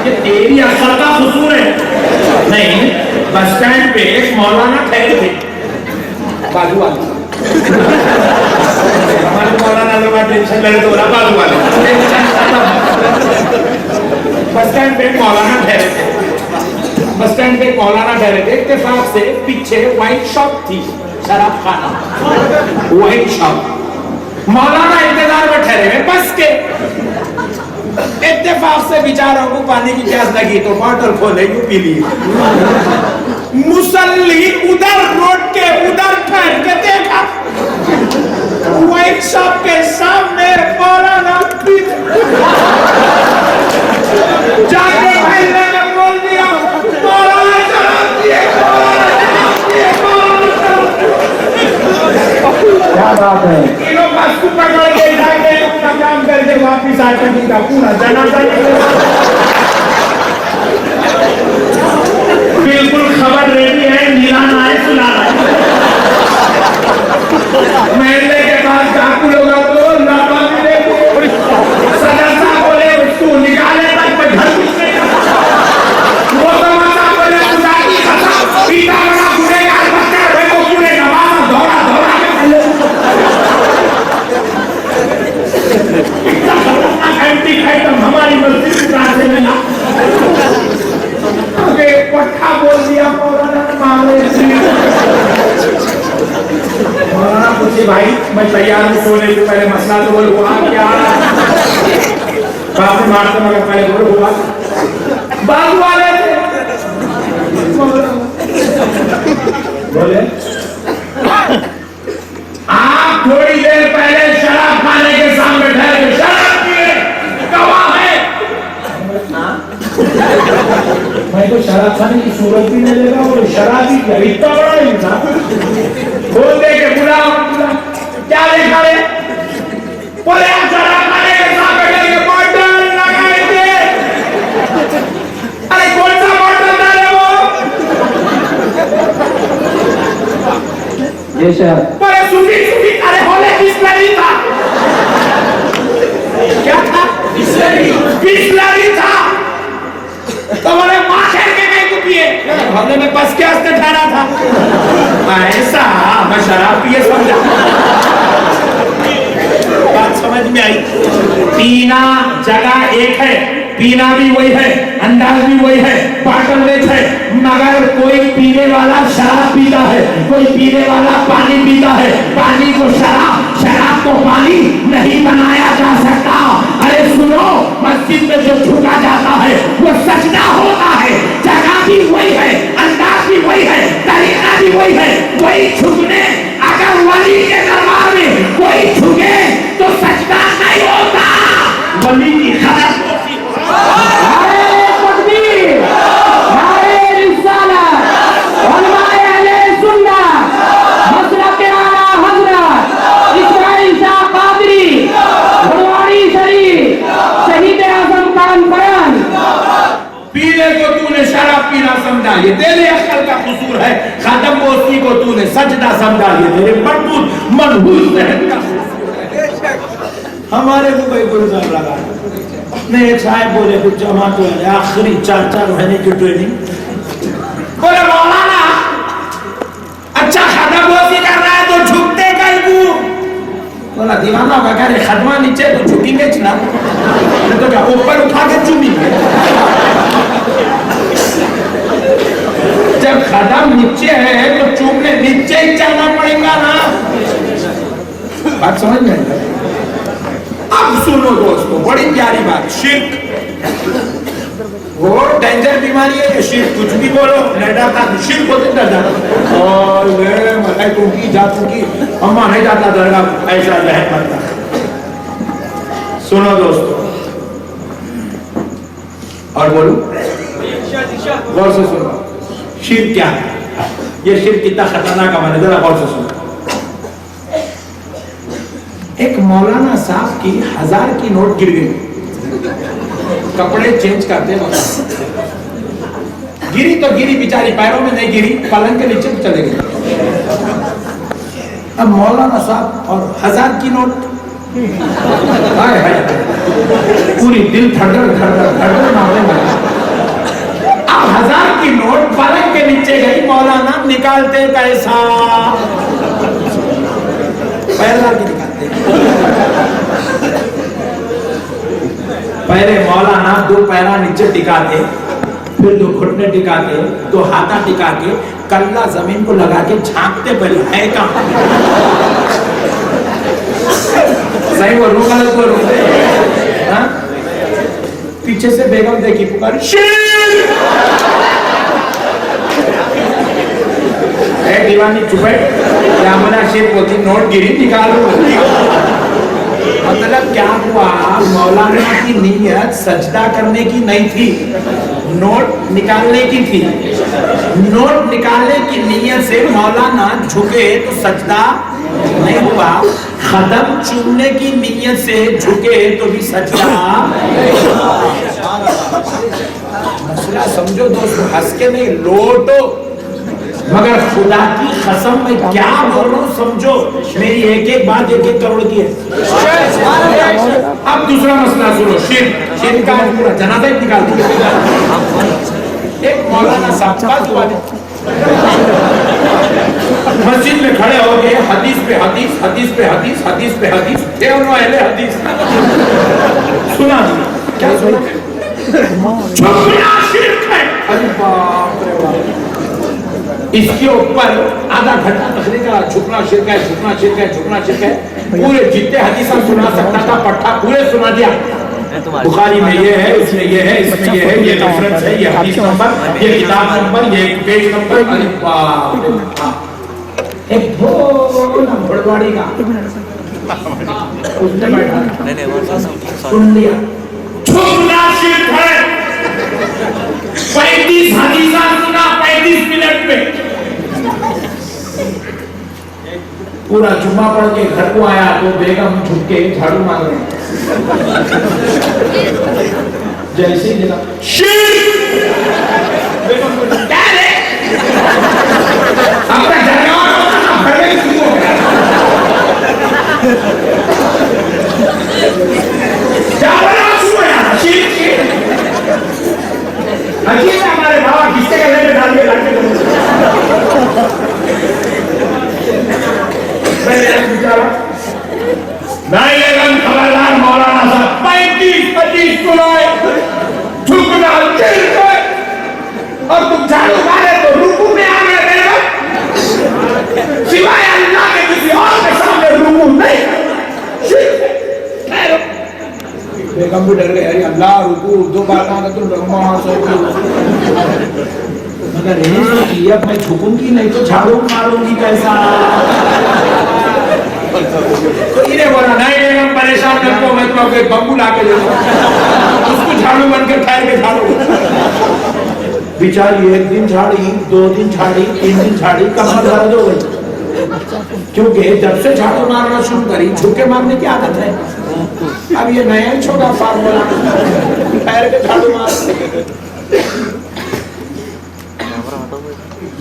[SPEAKER 2] یہ تیری اثر کا قصور ہے نہیں بس اسٹینڈ پہ ایک مولانا ٹھہرے تھے بازو والے ہمارے مولانا لوگ ٹینشن لے تو بولا بازو والے بس اسٹینڈ پہ مولانا ٹھہرے تھے بس اسٹینڈ پہ مولانا ٹھہرے تھے اتفاق سے پیچھے وائٹ شاپ تھی شراب خانہ وائٹ شاپ مولانا انتظار میں ٹھہرے ہوئے بس کے اتفاق سے بیچاروں کو پانی کی پیاس لگی تو باٹل کھولے یوں پی لی مسلی ادھر روڈ کے ادھر ٹھہر کے دیکھا وائٹ شاپ کے سامنے مولانا جا کے بھائی نے بول دیا مولانا شراب دیے
[SPEAKER 3] کیا بات ہے
[SPEAKER 2] انہوں بس کو پکڑ کے جا کے اپنا کام کر کے واپس آ کر کا پورا جنازہ بالکل خبر ریڈی ہے نیلانا ہے سلانا ہے محلے کے پاس ڈاکو لوگ تو لاپا بھی دیکھو صدر صاحب بولے اس کو نکالے تک میں گھر کچھ نہیں وہ سمجھا بولے خدا کی قسم پیتا بڑا پورے گھر بچہ ہے وہ پورے نماز دورا دورا اینٹی آئٹم ہماری مسجد کی طرح سے ملا کہ پٹھا بول دیا مولانا مارے مولانا پوچھے بھائی میں تیار ہوں سونے سے پہلے مسئلہ تو بول ہوا کیا باپ مارتے مگر پہلے بول ہوا بازو والے بولے آپ تھوڑی دیر پہلے شراب کھانے کے سامنے ٹھہر کے شراب پیے گواہ ہے میں تو شراب کھانے کی صورت بھی نہیں لگا اور شرابی کیا اتنا بڑا انسان بول دے کہ بلا کیا دیکھا رہے بولے آپ شراب کھانے کے سامنے ٹھہر کے بوٹل لگائے تھے ارے کون سا بوٹل تھا رے وہ
[SPEAKER 3] یہ شہر
[SPEAKER 2] بولے سوفی سوفی ارے ہولے بسلری تھا کیا تھا بسلری تھا تو بولے ماں خیر کے کہیں کو پیے ہم نے بس کے ہستے ٹھہرا تھا ایسا میں شراب پیے سمجھا بات سمجھ میں آئی پینا جگہ ایک ہے پینا بھی وہی ہے انداز بھی وہی ہے باٹل ویچ ہے مگر کوئی پینے والا شراب پیتا ہے کوئی پینے والا پانی پیتا ہے پانی کو شراب شراب کو پانی نہیں بنایا جا سکتا ارے سنو مسجد میں جو جھکا جاتا ہے وہ سجدہ ہوتا ہے جگہ بھی وہی ہے انداز بھی وہی ہے طریقہ بھی وہی ہے وہی جھکنے اگر ولی کے دربار میں کوئی جھکے تو سجدہ نہیں ہوتا ولی کی خبر ہوتی
[SPEAKER 3] نعرہ تکبیر نعرہ رسالت علماء اہل سنت حضرت اعلیٰ حضرت اسماعیل شاہ قادری گردواری شریف شہید اعظم کانفرنس
[SPEAKER 2] پینے کو تو نے شراب پینا سمجھا یہ تیرے عقل کا قصور ہے خاتم بوسی کو تو نے سجدہ سمجھا یہ تیرے مربوط منحوس ذہن کا قصور ہے ہمارے کو کوئی گلزار لگا نہیں. ایک صاحب بولے کچھ جماعت والے آخری 4 مہینے کی ٹریننگ. بولے مولانا اچھا خطب بازی کر رہا ہے تو جھکتے کل کو. بولا دیوانہ ہوگا کہہ رہے خدمہ نیچے تو جھکیں گے چنا تو کیا اوپر اٹھا کے چومیں گے. جب خدم نیچے ہے تو چومنے نیچے ہی چلنا پڑے گا نا. بات سمجھ میں. اب سنو دوستو بڑی پیاری بات. شرک وہ ڈینجر بیماری ہے. شرک کچھ بھی بولو نہیں ڈرتا. شرک ہوتے ڈر جاتا اور میں تم کی جا چکی اما نہیں جاتا درگاہ ایسا ذہن بنتا. سنو دوستو اور بولو غور سے سنو. شرک کیا ہے؟ یہ شرک کتنا خطرناک ہے ذرا غور سے سنو. ایک مولانا صاحب کی 1000 کی نوٹ گر گئی. کپڑے چینج کرتے وقت گری تو گری بیچاری پیروں میں نہیں گری پلنگ کے نیچے چلے گئی. اب مولانا صاحب اور 1000 کی نوٹ پوری دل دھڑ مارنے لگا. اب 1000 کی نوٹ پلنگ کے نیچے گئی. مولانا نکالتے کیسا؟ پیروں کی نکالتے. پہلے مولانا 2 پیرا نیچے ٹکاتے پھر 2 گھٹنے ٹکاتے 2 ہاتھا ٹکا کے کلہ زمین کو لگا کے جھانکتے پہلے ہے کہاں. صحیح بول رہا غلط بول رہا. پیچھے سے بیگم دیکھی پکاری شیر اے دیوانی چپے کیا منا شیر بولتی نوٹ گری نکالو. مطلب کیا ہوا مولانا کی نیت سجدہ کرنے کی نہیں تھی نوٹ نکالنے کی تھی. نوٹ نکالنے کی نیت سے مولانا جھکے تو سجدہ نہیں ہوا. خدم چومنے کی نیت سے جھکے تو بھی سجدہ. مسئلہ سمجھو دوستو. ہنس کے نہیں لوٹو مگر خدا کی قسم میں کیا بول رہا ہوں سمجھو. میری ایک بات 1 کروڑ کی ہے. اب دوسرا مسئلہ سنو. شرک کا پورا جنازہ ہی نکال دیا. ایک مولانا صاحب مسجد میں کھڑے ہو گئے. حدیث پہ حدیث حدیث پہ حدیث حدیث پہ حدیث تھے انہوں اہل حدیث. سنا کیا سنا؟ جھکنا شرک ہے. ارے باپ رے باپ. اس کے اوپر آدھا گھنٹہ تقریر کا جھکنا شرک ہے جھکنا شرک ہے جھکنا شرک ہے. پورے جتنے حدیثاں سنا سکتا تھا پٹھا پورے سنا دیا. بخاری میں یہ ہے اس میں یہ ہے اس میں یہ ہے یہ ریفرنس ہے یہ حدیث نمبر یہ کتاب نمبر یہ پیج نمبر. ارے باپ. ایک بھولا بڑواڑی کا اس نے بیٹھا سن لیا جھکنا شرک ہے. 35 حدیثاں سنا 35 منٹ میں. پورا جمعہ پڑھ کے گھر کو آیا تو بیگم جھک کے جھاڑو مار رہے جیسے جگہ بیگم کو کیا رہے اپنا جنگار گھر میں شروع ہو گیا. جاوڑا شروع ہو گیا. عجیب ہے ہمارے بابا کسے کا لے میں ڈال کے لاکے نہیں لیکن خبردار مولانا صاحب 35 سنائے جھکنا شرک ہے اور تم جھاڑو مارے تو رکوع میں آ گئے سوائے اللہ کے کسی اور کے سامنے رکوع نہیں شرک ہے. بیگم بھی ڈر گئے ارے اللہ رکوع 2 بار کہا تو رحمہ مگر اب میں جھکوں گی نہیں تو جھاڑو ماروں گی کیسا. تو انہیں بولا نہیں بیگم پریشان نہ کو میں تمہیں کوئی بمبو لا کے دے دوں اس کو جھاڑو بن کے ٹھہر کے جھاڑو. بیچاری 1 دن جھاڑی 2 دن جھاڑی 3 دن جھاڑی کمر درد ہو گئی کیونکہ جب سے جھاڑو مارنا شروع کری جھکے مارنے کی عادت ہے. اب یہ نیا چھوٹا فارمولا ٹھہر کے جھاڑو مار.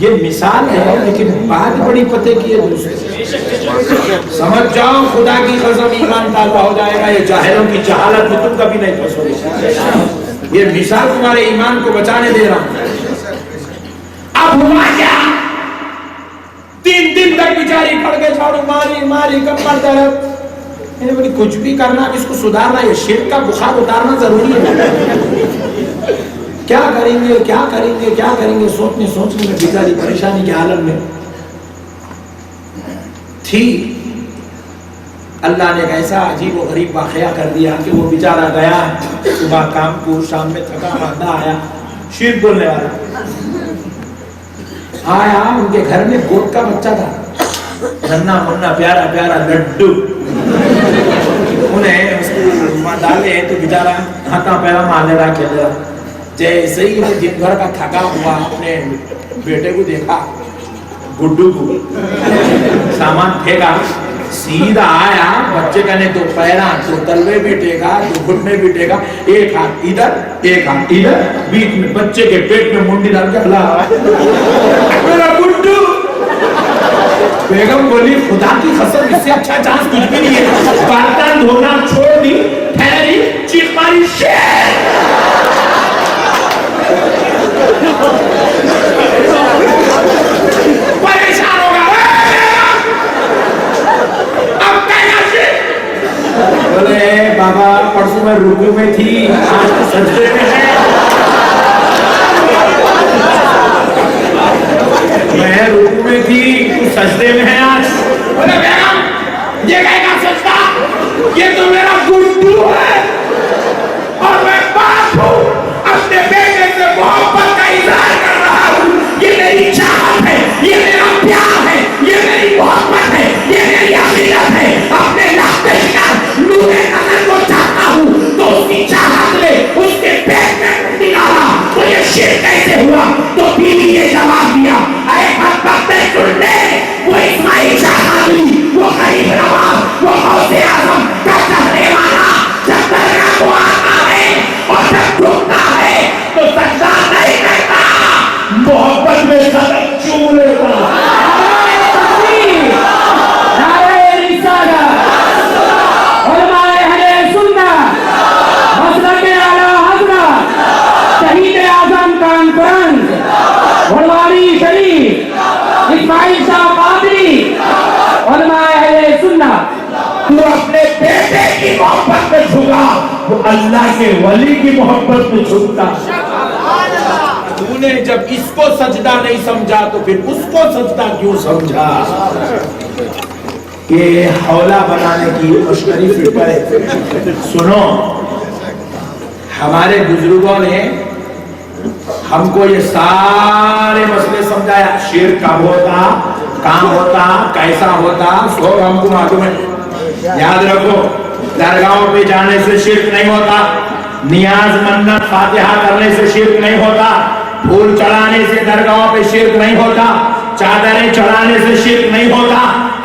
[SPEAKER 2] یہ مثال ہے لیکن بات بڑی پتے کی ہے دوسرے. سمجھ جاؤ خدا کی قسم ایمان تازہ ہو جائے گا. یہ جاہلوں کی جہالت میں تم کبھی نہیں پھنسو گے. یہ مثال تمہارے ایمان کو بچانے دے رہا ہوں. اب ہوا کیا؟ 3 دن تک بیچاری پڑ کے جھاڑو ماری کمر درد. میں نے بولی کچھ بھی کرنا اب اس کو سدھارنا. یہ شرک کا بخار اتارنا ضروری ہے. کیا کریں گے سوچنے میں بیچاری پریشانی کے عالم میں تھی. اللہ نے ایک ایسا عجیب و غریب واقعہ کر دیا کہ وہ بیچارہ گیا صبح کام کو, شام میں تھکا ماندہ آیا. شرک بولنے والا آیا. ان کے گھر میں گوٹ کا بچہ تھا, ننا منا پیارا لڈو. انہیں اس کو ڈالے تو بیچارہ ہاتھا پیرا مارنے رہا, کھیل رہا. جیسے ہی انہیں دن بھر کا تھکا ہوا اپنے بیٹے کو دیکھا, گڈو کو سامان پھینکا, سیدھا آیا. بچے کا نے 2 پیرا, 2 تلوے بھی ٹیکا, 2 گھٹنے بھی ٹیکا, ایک ہاتھ ادھر ایک ہاتھ ادھر, بیچ میں بچے کے پیٹ میں منڈی ڈال کے اللہ میرا گڈو. بیگم بولی خدا کی قسم اس سے اچھا چانس کچھ بھی نہیں ہے. برتن دھونا چھوڑ دی, ٹھہری, چیخ ماری, شیر. پریشان ہوگا اب کہنا شیر. بولے بابا پرسوں میں رکوع میں تھی, آج تو سجدے میں ہے. میں رکوع میں تھی, تو سجدے میں ہے آج. بولے بیگم یہ کہے گا سجدہ, یہ تو میرا گڈو ہے اور میں باپ ہوں, اپنے بیٹے سے محبت کا اظہار کر رہا ہوں. یہ میری چاہت ہے, یہ میرا پیار ہے, یہ میری محبت ہے, یہ میری عقیدت ہے. اپنے لختے شکار نور نظر کو چاہتا ہوں تو اس کی چاہت میں اس کے پیٹ میں منڈی ڈالا تو یہ شرک کیسے ہوا؟ تو بیوی نے جواب دیا, اے بدبخت سن لے, وہ اسماعیل شاہ قادری, وہ غریب نواز, وہ غوث اعظم کا چہرے والا جب درگاہ کو آتا ہے اور جب ڈھوکتا ہے تو سجدہ نہیں کرتا, محبت میں قدم چوم لیتا.
[SPEAKER 3] اسماعیل شاہ قادری علماء اہل سنت.
[SPEAKER 2] تو اپنے بیٹے کی محبت میں جھکا, وہ اللہ کے ولی کی محبت میں جھکتا. تو نے جب اس کو سجدہ نہیں سمجھا تو پھر اس کو سجدہ کیوں سمجھا؟ یہ حولہ بنانے کی مشکری فکر ہے. سنو, ہمارے بزرگوں نے ہم کو یہ سارے مسئلے سمجھایا. شرک کب ہوتا, کہاں ہوتا, کیسا ہوتا, سب ہم کو معلوم ہے. یاد رکھو, درگاہوں پہ جانے سے شرک نہیں ہوتا, نیاز منت فاتحہ کرنے سے شرک نہیں ہوتا, پھول چڑھانے سے درگاہوں پہ شرک نہیں ہوتا, چادریں چڑھانے سے شرک نہیں ہوتا.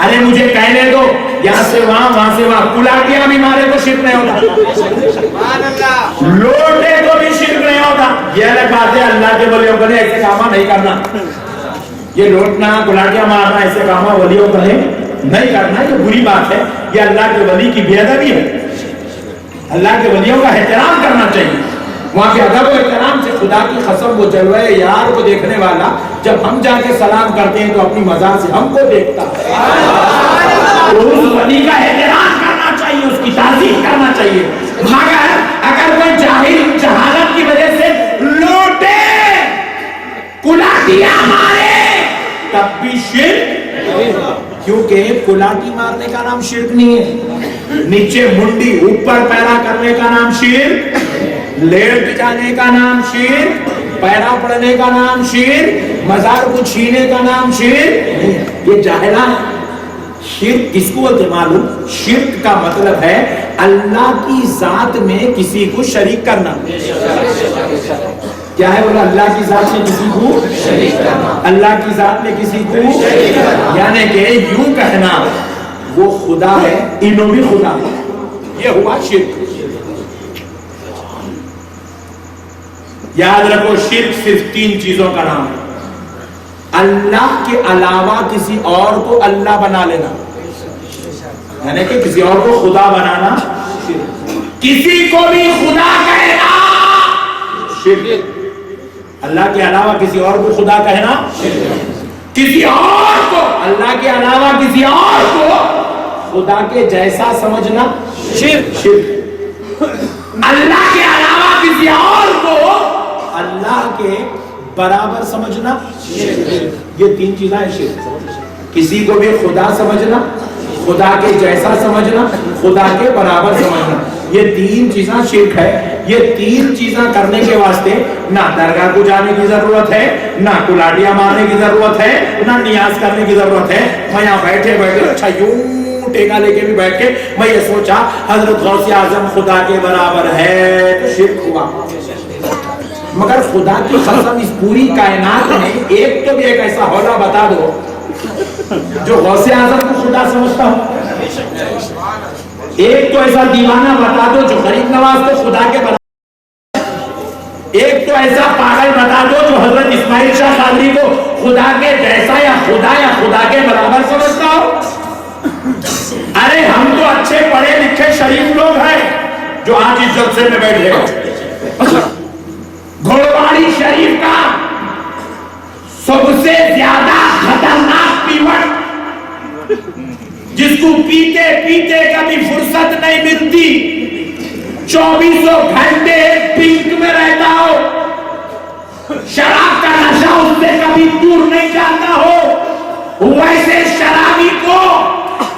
[SPEAKER 2] ارے مجھے کہنے دو, یہاں سے وہاں, وہاں سے وہاں, کلاٹیاں بھی مارے تو شرک نہیں ہوتا, لوٹے تو بھی شرک نہیں ہوتا. یہ الگ بات ہے, اللہ کے ولیوں کو ایسے کام نہیں کرنا. یہ لوٹنا, کلاٹیاں مارنا, ایسے کام ولیوں کو نہیں کرنا, یہ بری بات ہے. یہ اللہ کے ولی کی بے ادبی ہے. اللہ کے ولیوں کا احترام کرنا چاہیے. وہاں کے ادب و احترام سے خدا کی قسم وہ جلوہ یار کو دیکھنے والا جب ہم جا کے سلام کرتے ہیں تو اپنی مزار سے ہم کو دیکھتا ہے. تو اس ولی کا احترام کرنا چاہیے, اس کی تعظیم کرنا چاہیے. مگر اگر کوئی جاہل جہالت کی وجہ سے لوٹے, کلاٹیاں مارے, تب بھی شرک. کیونکہ کلاٹی مارنے کا نام شرک نہیں ہے, نیچے منڈی اوپر پیرا کرنے کا نام شرک, لیٹ جانے کا نام شرک, پیرا پڑنے کا نام شرک, مزار کو چھینے کا نام شرک. یہ جاہلان شرک کس کو بولتے معلوم؟ شرک کا مطلب ہے اللہ کی ذات میں کسی کو شریک کرنا. کیا ہے بولا؟ اللہ کی ذات میں کسی کو شریک کرنا. اللہ کی ذات میں کسی کو شریک کرنا, یعنی کہ یوں کہنا وہ خدا ہے, انہوں بھی خدا ہے. یہ ہوا شرک. یاد رکھو, شرک صرف 3 چیزوں کا نام ہے. اللہ کے علاوہ کسی اور کو اللہ بنا لینا، یعنی کہ کسی اور کو خدا بنانا، کسی کو بھی خدا کہنا شرک، اللہ کے علاوہ کسی اور کو خدا کہنا، کسی اور کو اللہ کے علاوہ کسی اور کو خدا کے جیسا سمجھنا شرک، اللہ کے علاوہ کسی اور کو اللہ کے برابر سمجھنا، یہ تین چیزیں ہیں شرک۔ کسی کو بھی خدا سمجھنا، خدا کے جیسا سمجھنا، خدا کے برابر سمجھنا، یہ تین چیزیں شرک ہے۔ یہ تین چیزیں کرنے کے واسطے نہ درگاہ کو جانے کی ضرورت ہے، نہ کلاڑیاں مارنے کی ضرورت ہے، نہ نیاز کرنے کی ضرورت ہے۔ میں یہاں بیٹھے بیٹھے اچھا یوں ٹیکا لے کے بھی بیٹھ کے میں یہ سوچا حضرت غوث اعظم خدا کے برابر ہے تو شرک ہوا۔ مگر خدا کی قسم اس پوری کائنات میں ایک تو بھی ایک ایسا ہونا بتا دو جو غوث اعظم کو خدا سمجھتا ہو، ایک تو ایسا دیوانہ بتا دو جو غریب نواز کو خدا کے برابر، ایک تو ایسا پاگل بتا دو جو حضرت اسماعیل شاہ قادری کو خدا کے جیسا یا خدا کے برابر سمجھتا ہو۔ ارے ہم تو اچھے پڑھے لکھے شریف لوگ ہیں جو آج اس جلسے میں بیٹھے ہیں۔ گھوڑواڑی شریف کا سب سے زیادہ خطرناک پیوٹ جس کو پیتے پیتے کبھی فرصت نہیں ملتی، 24 گھنٹے پنک میں رہتا ہو، شراب کا نشہ اس سے کبھی دور نہیں جاتا ہو، ویسے شرابی کو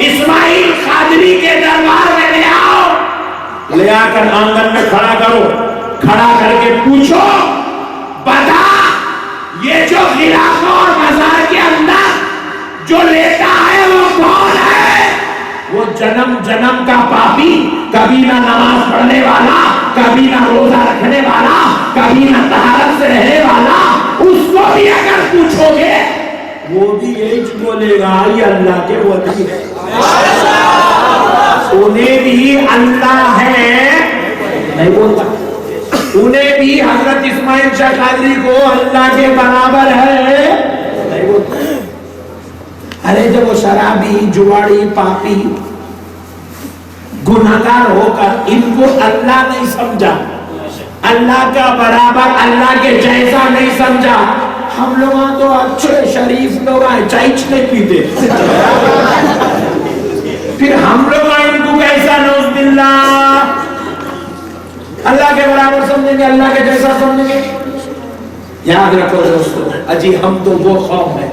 [SPEAKER 2] اسماعیل قادری کے دربار میں لے آؤ، لے آ کر آنگن میں کھڑا کرو، کھڑا کر کے پوچھو بتا یہ جو غلاف اور مزار کے اندر جو لیتا ہے وہ کون ہے؟ وہ جنم جنم کا پاپی، کبھی نہ نماز پڑھنے والا، کبھی نہ روزہ رکھنے والا، کبھی نہ طہارت سے رہنے والا، اس کو بھی اگر پوچھو گے وہ بھی یہی بولے گا یہ اللہ کے ولی ہے، انہیں بھی اللہ ہے نہیں بولتا، انہیں بھی حضرت اسماعیل شاہ قادری کو اللہ کے برابر ہے نہیں بولتا۔ ارے جب وہ شرابی جواڑی پاپی گناہگار ہو کر ان کو اللہ نہیں سمجھا، اللہ کا برابر اللہ کے جیسا نہیں سمجھا، ہم لوگ تو اچھے شریف لوگ ہیں چائچ نہیں پیتے، پھر ہم لوگ ان کو کیسا نوز باللہ اللہ کے برابر سمجھیں گے، اللہ کے جیسا سمجھیں گے؟ یاد رکھو دوستو، اجی ہم تو وہ قوم ہیں،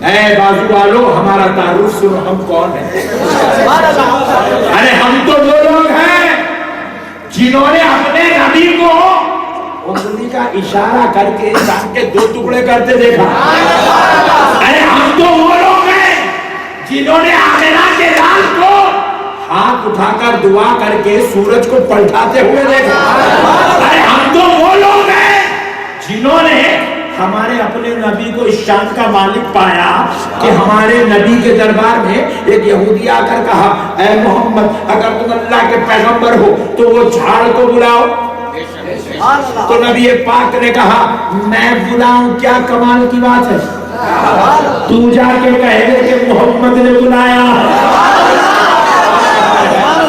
[SPEAKER 2] اے بازو والو ہمارا تعارف سنو ہم کون ہیں؟ ارے ہم تو وہ لوگ ہیں جنہوں نے اپنے نبی کو انگلی کا اشارہ کر کے انسان کے 2 ٹکڑے کرتے دیکھا۔ ارے ہم تو وہ لوگ ہیں جنہوں نے آمنہ کے لال کو ہاتھ اٹھا کر دعا کر کے سورج کو پلٹاتے ہوئے دیکھا۔ ارے ہم تو وہ لوگ ہیں جنہوں نے ہمارے اپنے نبی کو اس شان کا مالک پایا کہ ہمارے نبی کے دربار میں ایک یہودی آ کر کہا اے محمد اگر تم اللہ کے پیغمبر ہو تو وہ جھاڑ کو بلاؤ، تو نبی پاک نے کہا میں بلاؤں کیا کمال کی بات ہے، تو جا کے کہہ دے کہ محمد نے بلایا،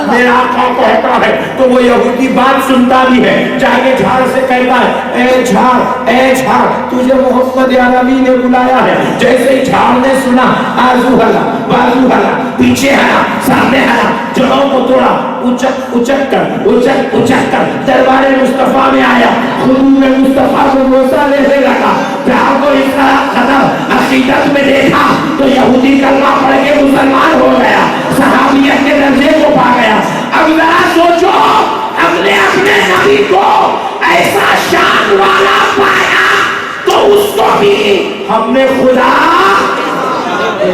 [SPEAKER 2] میرا آقا کہتا ہے، تو وہ یہودی بات سنتا بھی ہے، جا کے جھاڑ سے کہتا ہے اے جھاڑ تجھے محمد عربی نے بلایا ہے۔ جیسے ہی جھاڑ نے سنا آزو ہلا بازو ہلا پیچھے ہلا سامنے ہلا، جڑوں کو توڑا، اچک کر دربار مصطفیٰ میں آیا، حضور میں مصطفیٰ کو بوسہ لینے لگا، پیار کو اس طرح قدم عقیدت میں دیکھا تو یہودی کلمہ پڑھ کے مسلمان ہو گیا، صحابیت کے درجے کو پا گیا۔ اب ذرا سوچو ہم نے اپنے نبی کو ایسا شان والا پایا تو اس کو بھی ہم نے خدا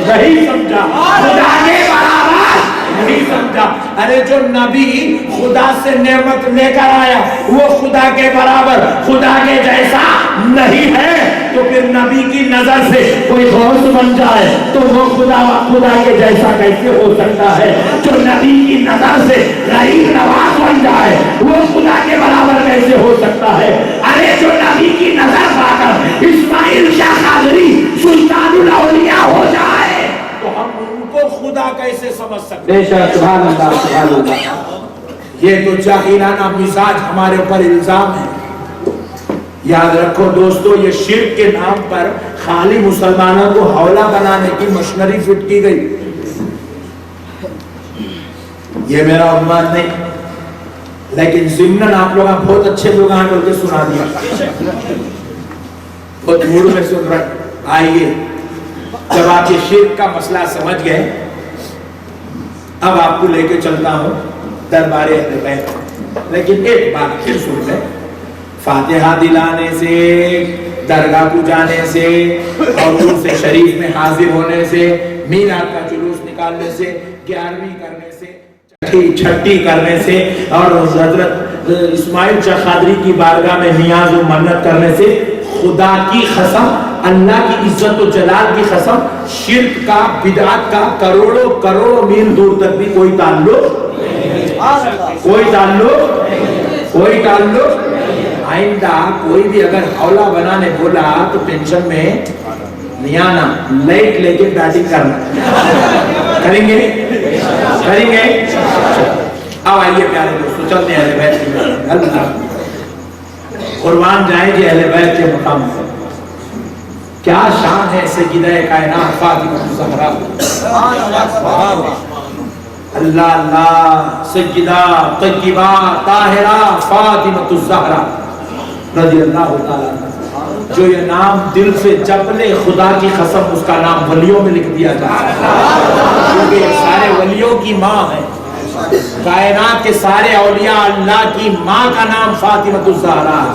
[SPEAKER 2] نہیں سمجھا، خدا کے برابر نہیں سمجھا۔ ارے جو نبی خدا سے نعمت لے کر آیا وہ خدا کے برابر خدا کے جیسا نہیں ہے، تو پھر نبی کی نظر سے کوئی غوث بن جائے تو وہ خدا کے جیسا کیسے ہو سکتا ہے؟ جو نبی کی نظر سے غریب نواز بن جائے وہ خدا کے برابر کیسے ہو سکتا ہے؟ ارے جو نبی کی نظر پا کر اسماعیل شاہ قادری
[SPEAKER 3] بے شک سبحان اللہ سبحان اللہ.
[SPEAKER 2] یہ تو جاہلانہ مزاج ہمارے اوپر الزام ہے. یاد رکھو دوستو، یہ شرک کے نام پر خالی مسلمانوں کو حولہ بنانے کی مشنری فٹ کی گئی. یہ میرا عنوان نہیں، لیکن ضمناً آپ لوگ بہت اچھے لوگ آن کر کے سنا دیا، بہت موڈ میں سن رہے. آئیے، جب آپ یہ شرک کا مسئلہ سمجھ گئے، اب آپ کو لے کے چلتا ہوں دربار اہل بیت. لیکن ایک بات پھر سن لیں، فاتحہ دلانے سے، درگاہ کو جانے سے، اور ان سے شریف میں حاضر ہونے سے، میلاد کا جلوس نکالنے سے، 11ویں کرنے سے، چھٹی کرنے سے، اور حضرت اسماعیل شاہ قادری کی بارگاہ میں نیاز و منت کرنے سے، خدا کی قسم، اللہ کی عزت و جلال کی قسم، شرک کا، بدعت کا کروڑوں کروڑوں میل دور تک بھی کوئی تعلق. آئندہ کوئی بھی اگر حولہ بنانے بولا تو ٹینشن میں نہیں آنا، لائٹ لے کے بیٹنگ کرنا. کریں گے؟ اب آئیے پیارے دوستو، چلتے ہیں اہل بیت کی اللہ قربان جائیں گے اہل بیت کے مقام پر. کیا شان ہے سیدہ کائنات فاطمہ الزہرا. اللہ اللہ، سیدہ طیبہ طاہرہ فاطمہ الزہرا رضی اللہ تعالیٰ عنہ. جو یہ نام دل سے جپ لے، خدا کی قسم اس کا نام ولیوں میں لکھ دیا جاتا ہے، کیونکہ یہ سارے ولیوں کی ماں ہے. کائنات کے سارے اولیاء اللہ کی ماں کا نام فاطمہ الزہرا ہے.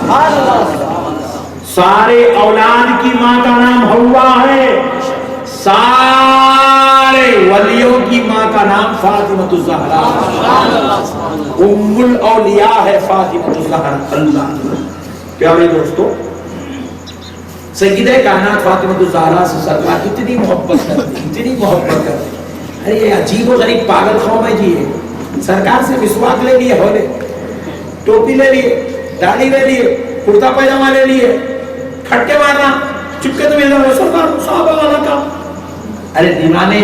[SPEAKER 2] سارے اولاد کی ماں کا نام حوا ہے. سارے ولیوں کی ماں کا نام فاطمہ الزہرا، ام الاولیاء ہے فاطمہ الزہرا. اللہ پیارے دوستو، سیدہ کائنات فاطمہ الزہرا سے سرکار اتنی محبت کرتے. ارے یہ عجیب و غریب پاگل قوم ہے جی. سرکار سے مسواک لے لیے، ہولے ٹوپی لے لیے، داڑھی لے لیے، کرتا پائجامہ لے لیے، کھٹکے مارنا، چپکے تو ملنا سرکار صحابہ والا کا. ارے دیوانے،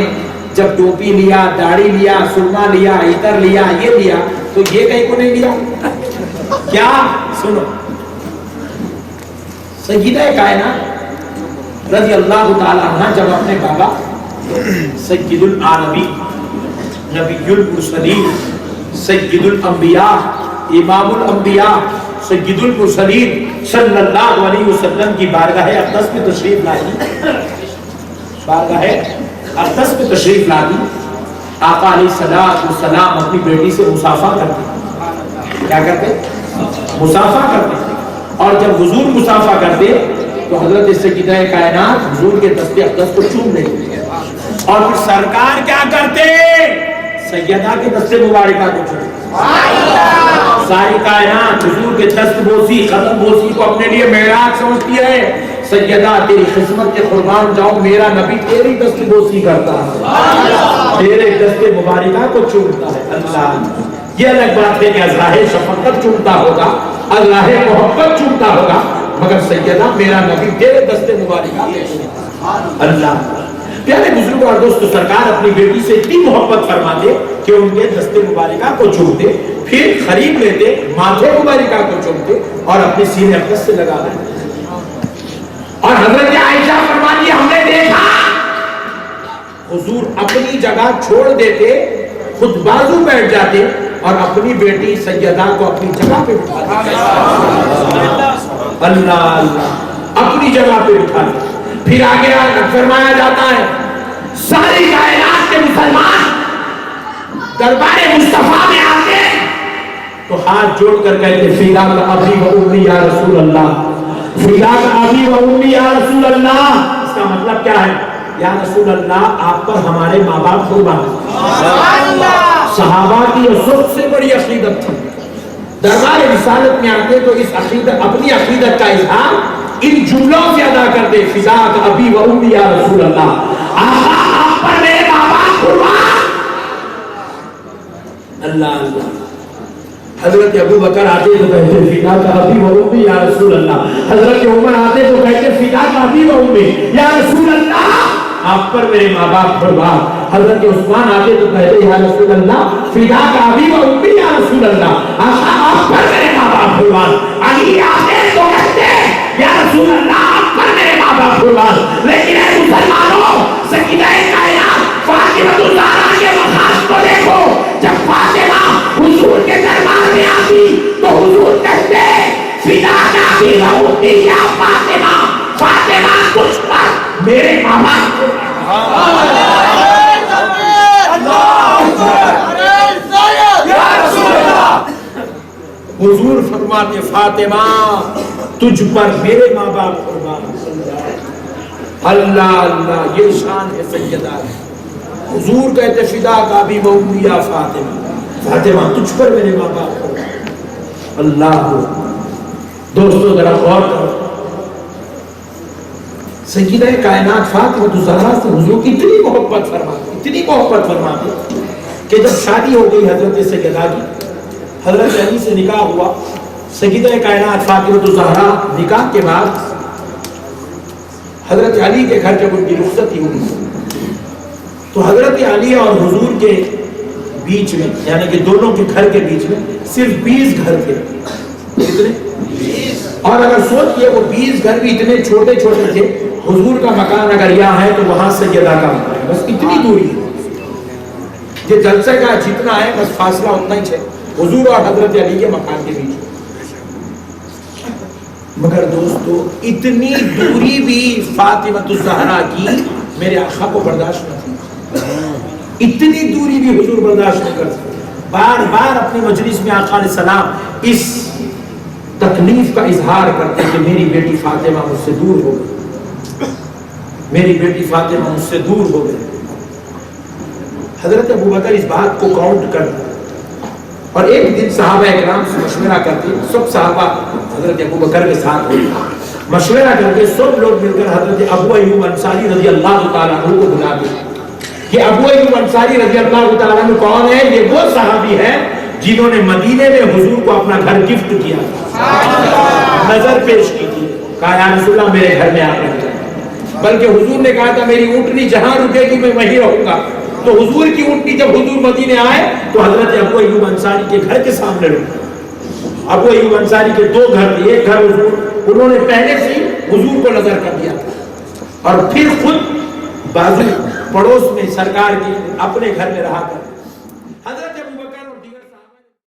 [SPEAKER 2] جب ٹوپی لیا، داڑھی لیا، سرما لیا، عطر لیا، یہ لیا، تو یہ کہیں کو نہیں لیا کیا؟ سنو، سیدہ کائنات رضی اللہ تعالیٰ عنہ جب اپنے بابا سید العالمین، نبی المرسلین، سید الانبیاء، امام الانبیاء، سید المرسلین صلی اللہ علیہ وسلم کی بارگاہ اقدس میں تشریف لائی، آقا علیہ السلام اپنی بیٹی سے مصافحہ کرتے. کیا کرتے؟ مصافحہ کرتے. اور جب حضور مصافحہ کرتے تو حضرت سیدہ کائنات حضور کے دست اقدس کو چوم لیتے، اور پھر سرکار کیا کرتے؟ سیدہ کے دست مبارکہ کو چومتے. ساری کائنات حضور کے دست بوسی، قدم بوسی کو اپنے لیے معراج سمجھتی ہے. سیدہ تیری خدمت کے قربان جاؤں، میرا نبی تیری دست بوسی کرتا ہے، تیرے دست مبارکہ کو چومتا ہے. اللہ، یہ الگ بات ہے کہ اللہ شفقت چومتا ہوگا، اللہ محبت چومتا ہوگا، مگر سیدہ میرا نبی تیرے دست مبارکہ کو چومتا ہے. اللہ پیارے بزرگ اور دوستو، سرکار اپنی بیٹی سے اتنی محبت فرماتے کہ ان کے دست مبارکہ کو چومتے، پھر خرید لیتے، ماتھے مبارکہ کو چومتے اور اپنے سینے اقدس سے لگا لیتے. اور حضرت عائشہ فرماتی، ہم نے دیکھا حضور اپنی جگہ چھوڑ دیتے، خود بازو بیٹھ جاتے اور اپنی بیٹی سیدہ کو اپنی جگہ پہ بٹھا دیتے. اللہ اللہ، اپنی جگہ پہ بٹھا دیتے. پھر آگے فرمایا جاتا ہے، ساری کائنات کے مسلمان دربار مصطفیٰ میں آتے تو ہاتھ جوڑ کر کہتے، فداک ابی و امی یا رسول اللہ، فداک ابی و امی یا رسول اللہ. اس کا مطلب کیا ہے؟ یا رسول اللہ، آپ پر ہمارے ماں باپ قربان. صحابہ کی یہ سب سے بڑی عقیدت تھی. دربار رسالت میں آتے تو اس عقیدت، اپنی عقیدت کا اظہار ان جملوں سے ادا کرتے، فداک ابی و امی یا رسول اللہ، آپ پر میرے ماں باپ قربان. اللہ اللہ. حضرت ابو بکر آتے تو کہتے فداک ابی و امی یا رسول اللہ. حضرت عمر آتے تو کہتے فداک ابی و امی یا رسول اللہ، آپ پر میرے ماں باپ قربان. حضرت عثمان آتے تو کہتے یا رسول اللہ فدا کا ابھی و امی یا رسول اللہ، آپ پر میرے ماں باپ قربان۔ علی آتے تو کہتے یا رسول اللہ آپ پر میرے ماں باپ قربان۔ لیکن اے مسلمانوں، سیدہ کائنات فاطمہ الزہرا کے مقام کو دیکھو، جب فاطمہ حضور کے دربار میں آتی تو حضور کہتے فدا کا ابھی و امی یا فاطمہ، فاطمہ تجھ پر میرے ماں باپ حضور فرماتے فاطمہ تجھ پر میرے ماں باپ قربان۔ اللہ اللہ، یہ شان ہے سیدہ۔ حضور کہتے فدا کا بھی وہ یا فاطمہ، فاطمہ تجھ پر میرے ماں باپ قربان۔ اللہ دوستو ذرا غور کرو، سیدہ کائنات فاطمہ الزہرا سے حضور اتنی محبت فرماتے، اتنی محبت فرماتے کہ جب شادی ہو گئی حضرت سیدہ کی، حضرت علی سے نکاح ہوا، سیدہ کائنات فاطمہ الزہرا نکاح کے بعد حضرت علی کے گھر جب ان کی رخصتی ہوئی تو حضرت علی اور حضور کے بیچ میں، یعنی کہ دونوں کے گھر کے بیچ میں صرف 20 گھر تھے۔ کتنے؟ اور اگر سوچئے وہ 20 گھر بھی اتنے چھوٹے چھوٹے تھے، حضور کا مکان اگر یہاں ہے تو وہاں سیدہ کا مکان ہے، بس اتنی دوری ہے۔ یہ جلسے کا جتنا ہے بس فاصلہ اتنا ہی ہے حضور اور حضرت علی کے مکان کے بیچ۔ مگر دوستو اتنی دوری بھی فاطمہ الزہرا کی میرے آقا کو برداشت نہیں تھی، اتنی دوری بھی حضور برداشت نہیں کر سکتے۔ بار بار اپنی مجلس میں آقا علیہ السلام اس تکلیف کا اظہار کرتے کہ میری بیٹی فاطمہ مجھ سے دور ہو گئی، میری بیٹی فاطمہ مجھ سے دور ہو گئی۔ حضرت ابوبکر اس بات کو کاؤنٹ کرتے اور ایک دن صحابہ اکرام سے مشورہ کرتے، سب صحابہ حضرت ابوبکر کے ساتھ ہوئے، مشورہ کر کے سب لوگ مل کر حضرت ابو ایوب انصاری رضی اللہ تعالیٰ عنہ کو بلاتے کہ ابو ایوب انصاری رضی اللہ تعالیٰ عنہ کون ہے؟ یہ وہ صحابی ہے جنہوں نے مدینے میں حضور کو اپنا گھر گفٹ کیا، نظر پیش کی تھی، کہا یا رسول اللہ میرے گھر میں آپ رہتے ہیں، بلکہ حضور نے کہا تھا میری اونٹنی جہاں رکے گی میں وہیں رہوں گا۔ تو حضور کی اونٹنی جب حضور مدینے آئے تو حضرت ابو ایوب انصاری کے گھر کے سامنے رکے۔ ابو ایوب انصاری کے 2 گھر تھے، ایک گھر حضور انہوں نے پہلے سے حضور کو نظر کر دیا اور پھر خود بازو پڑوس میں سرکار کے اپنے گھر میں رہا کر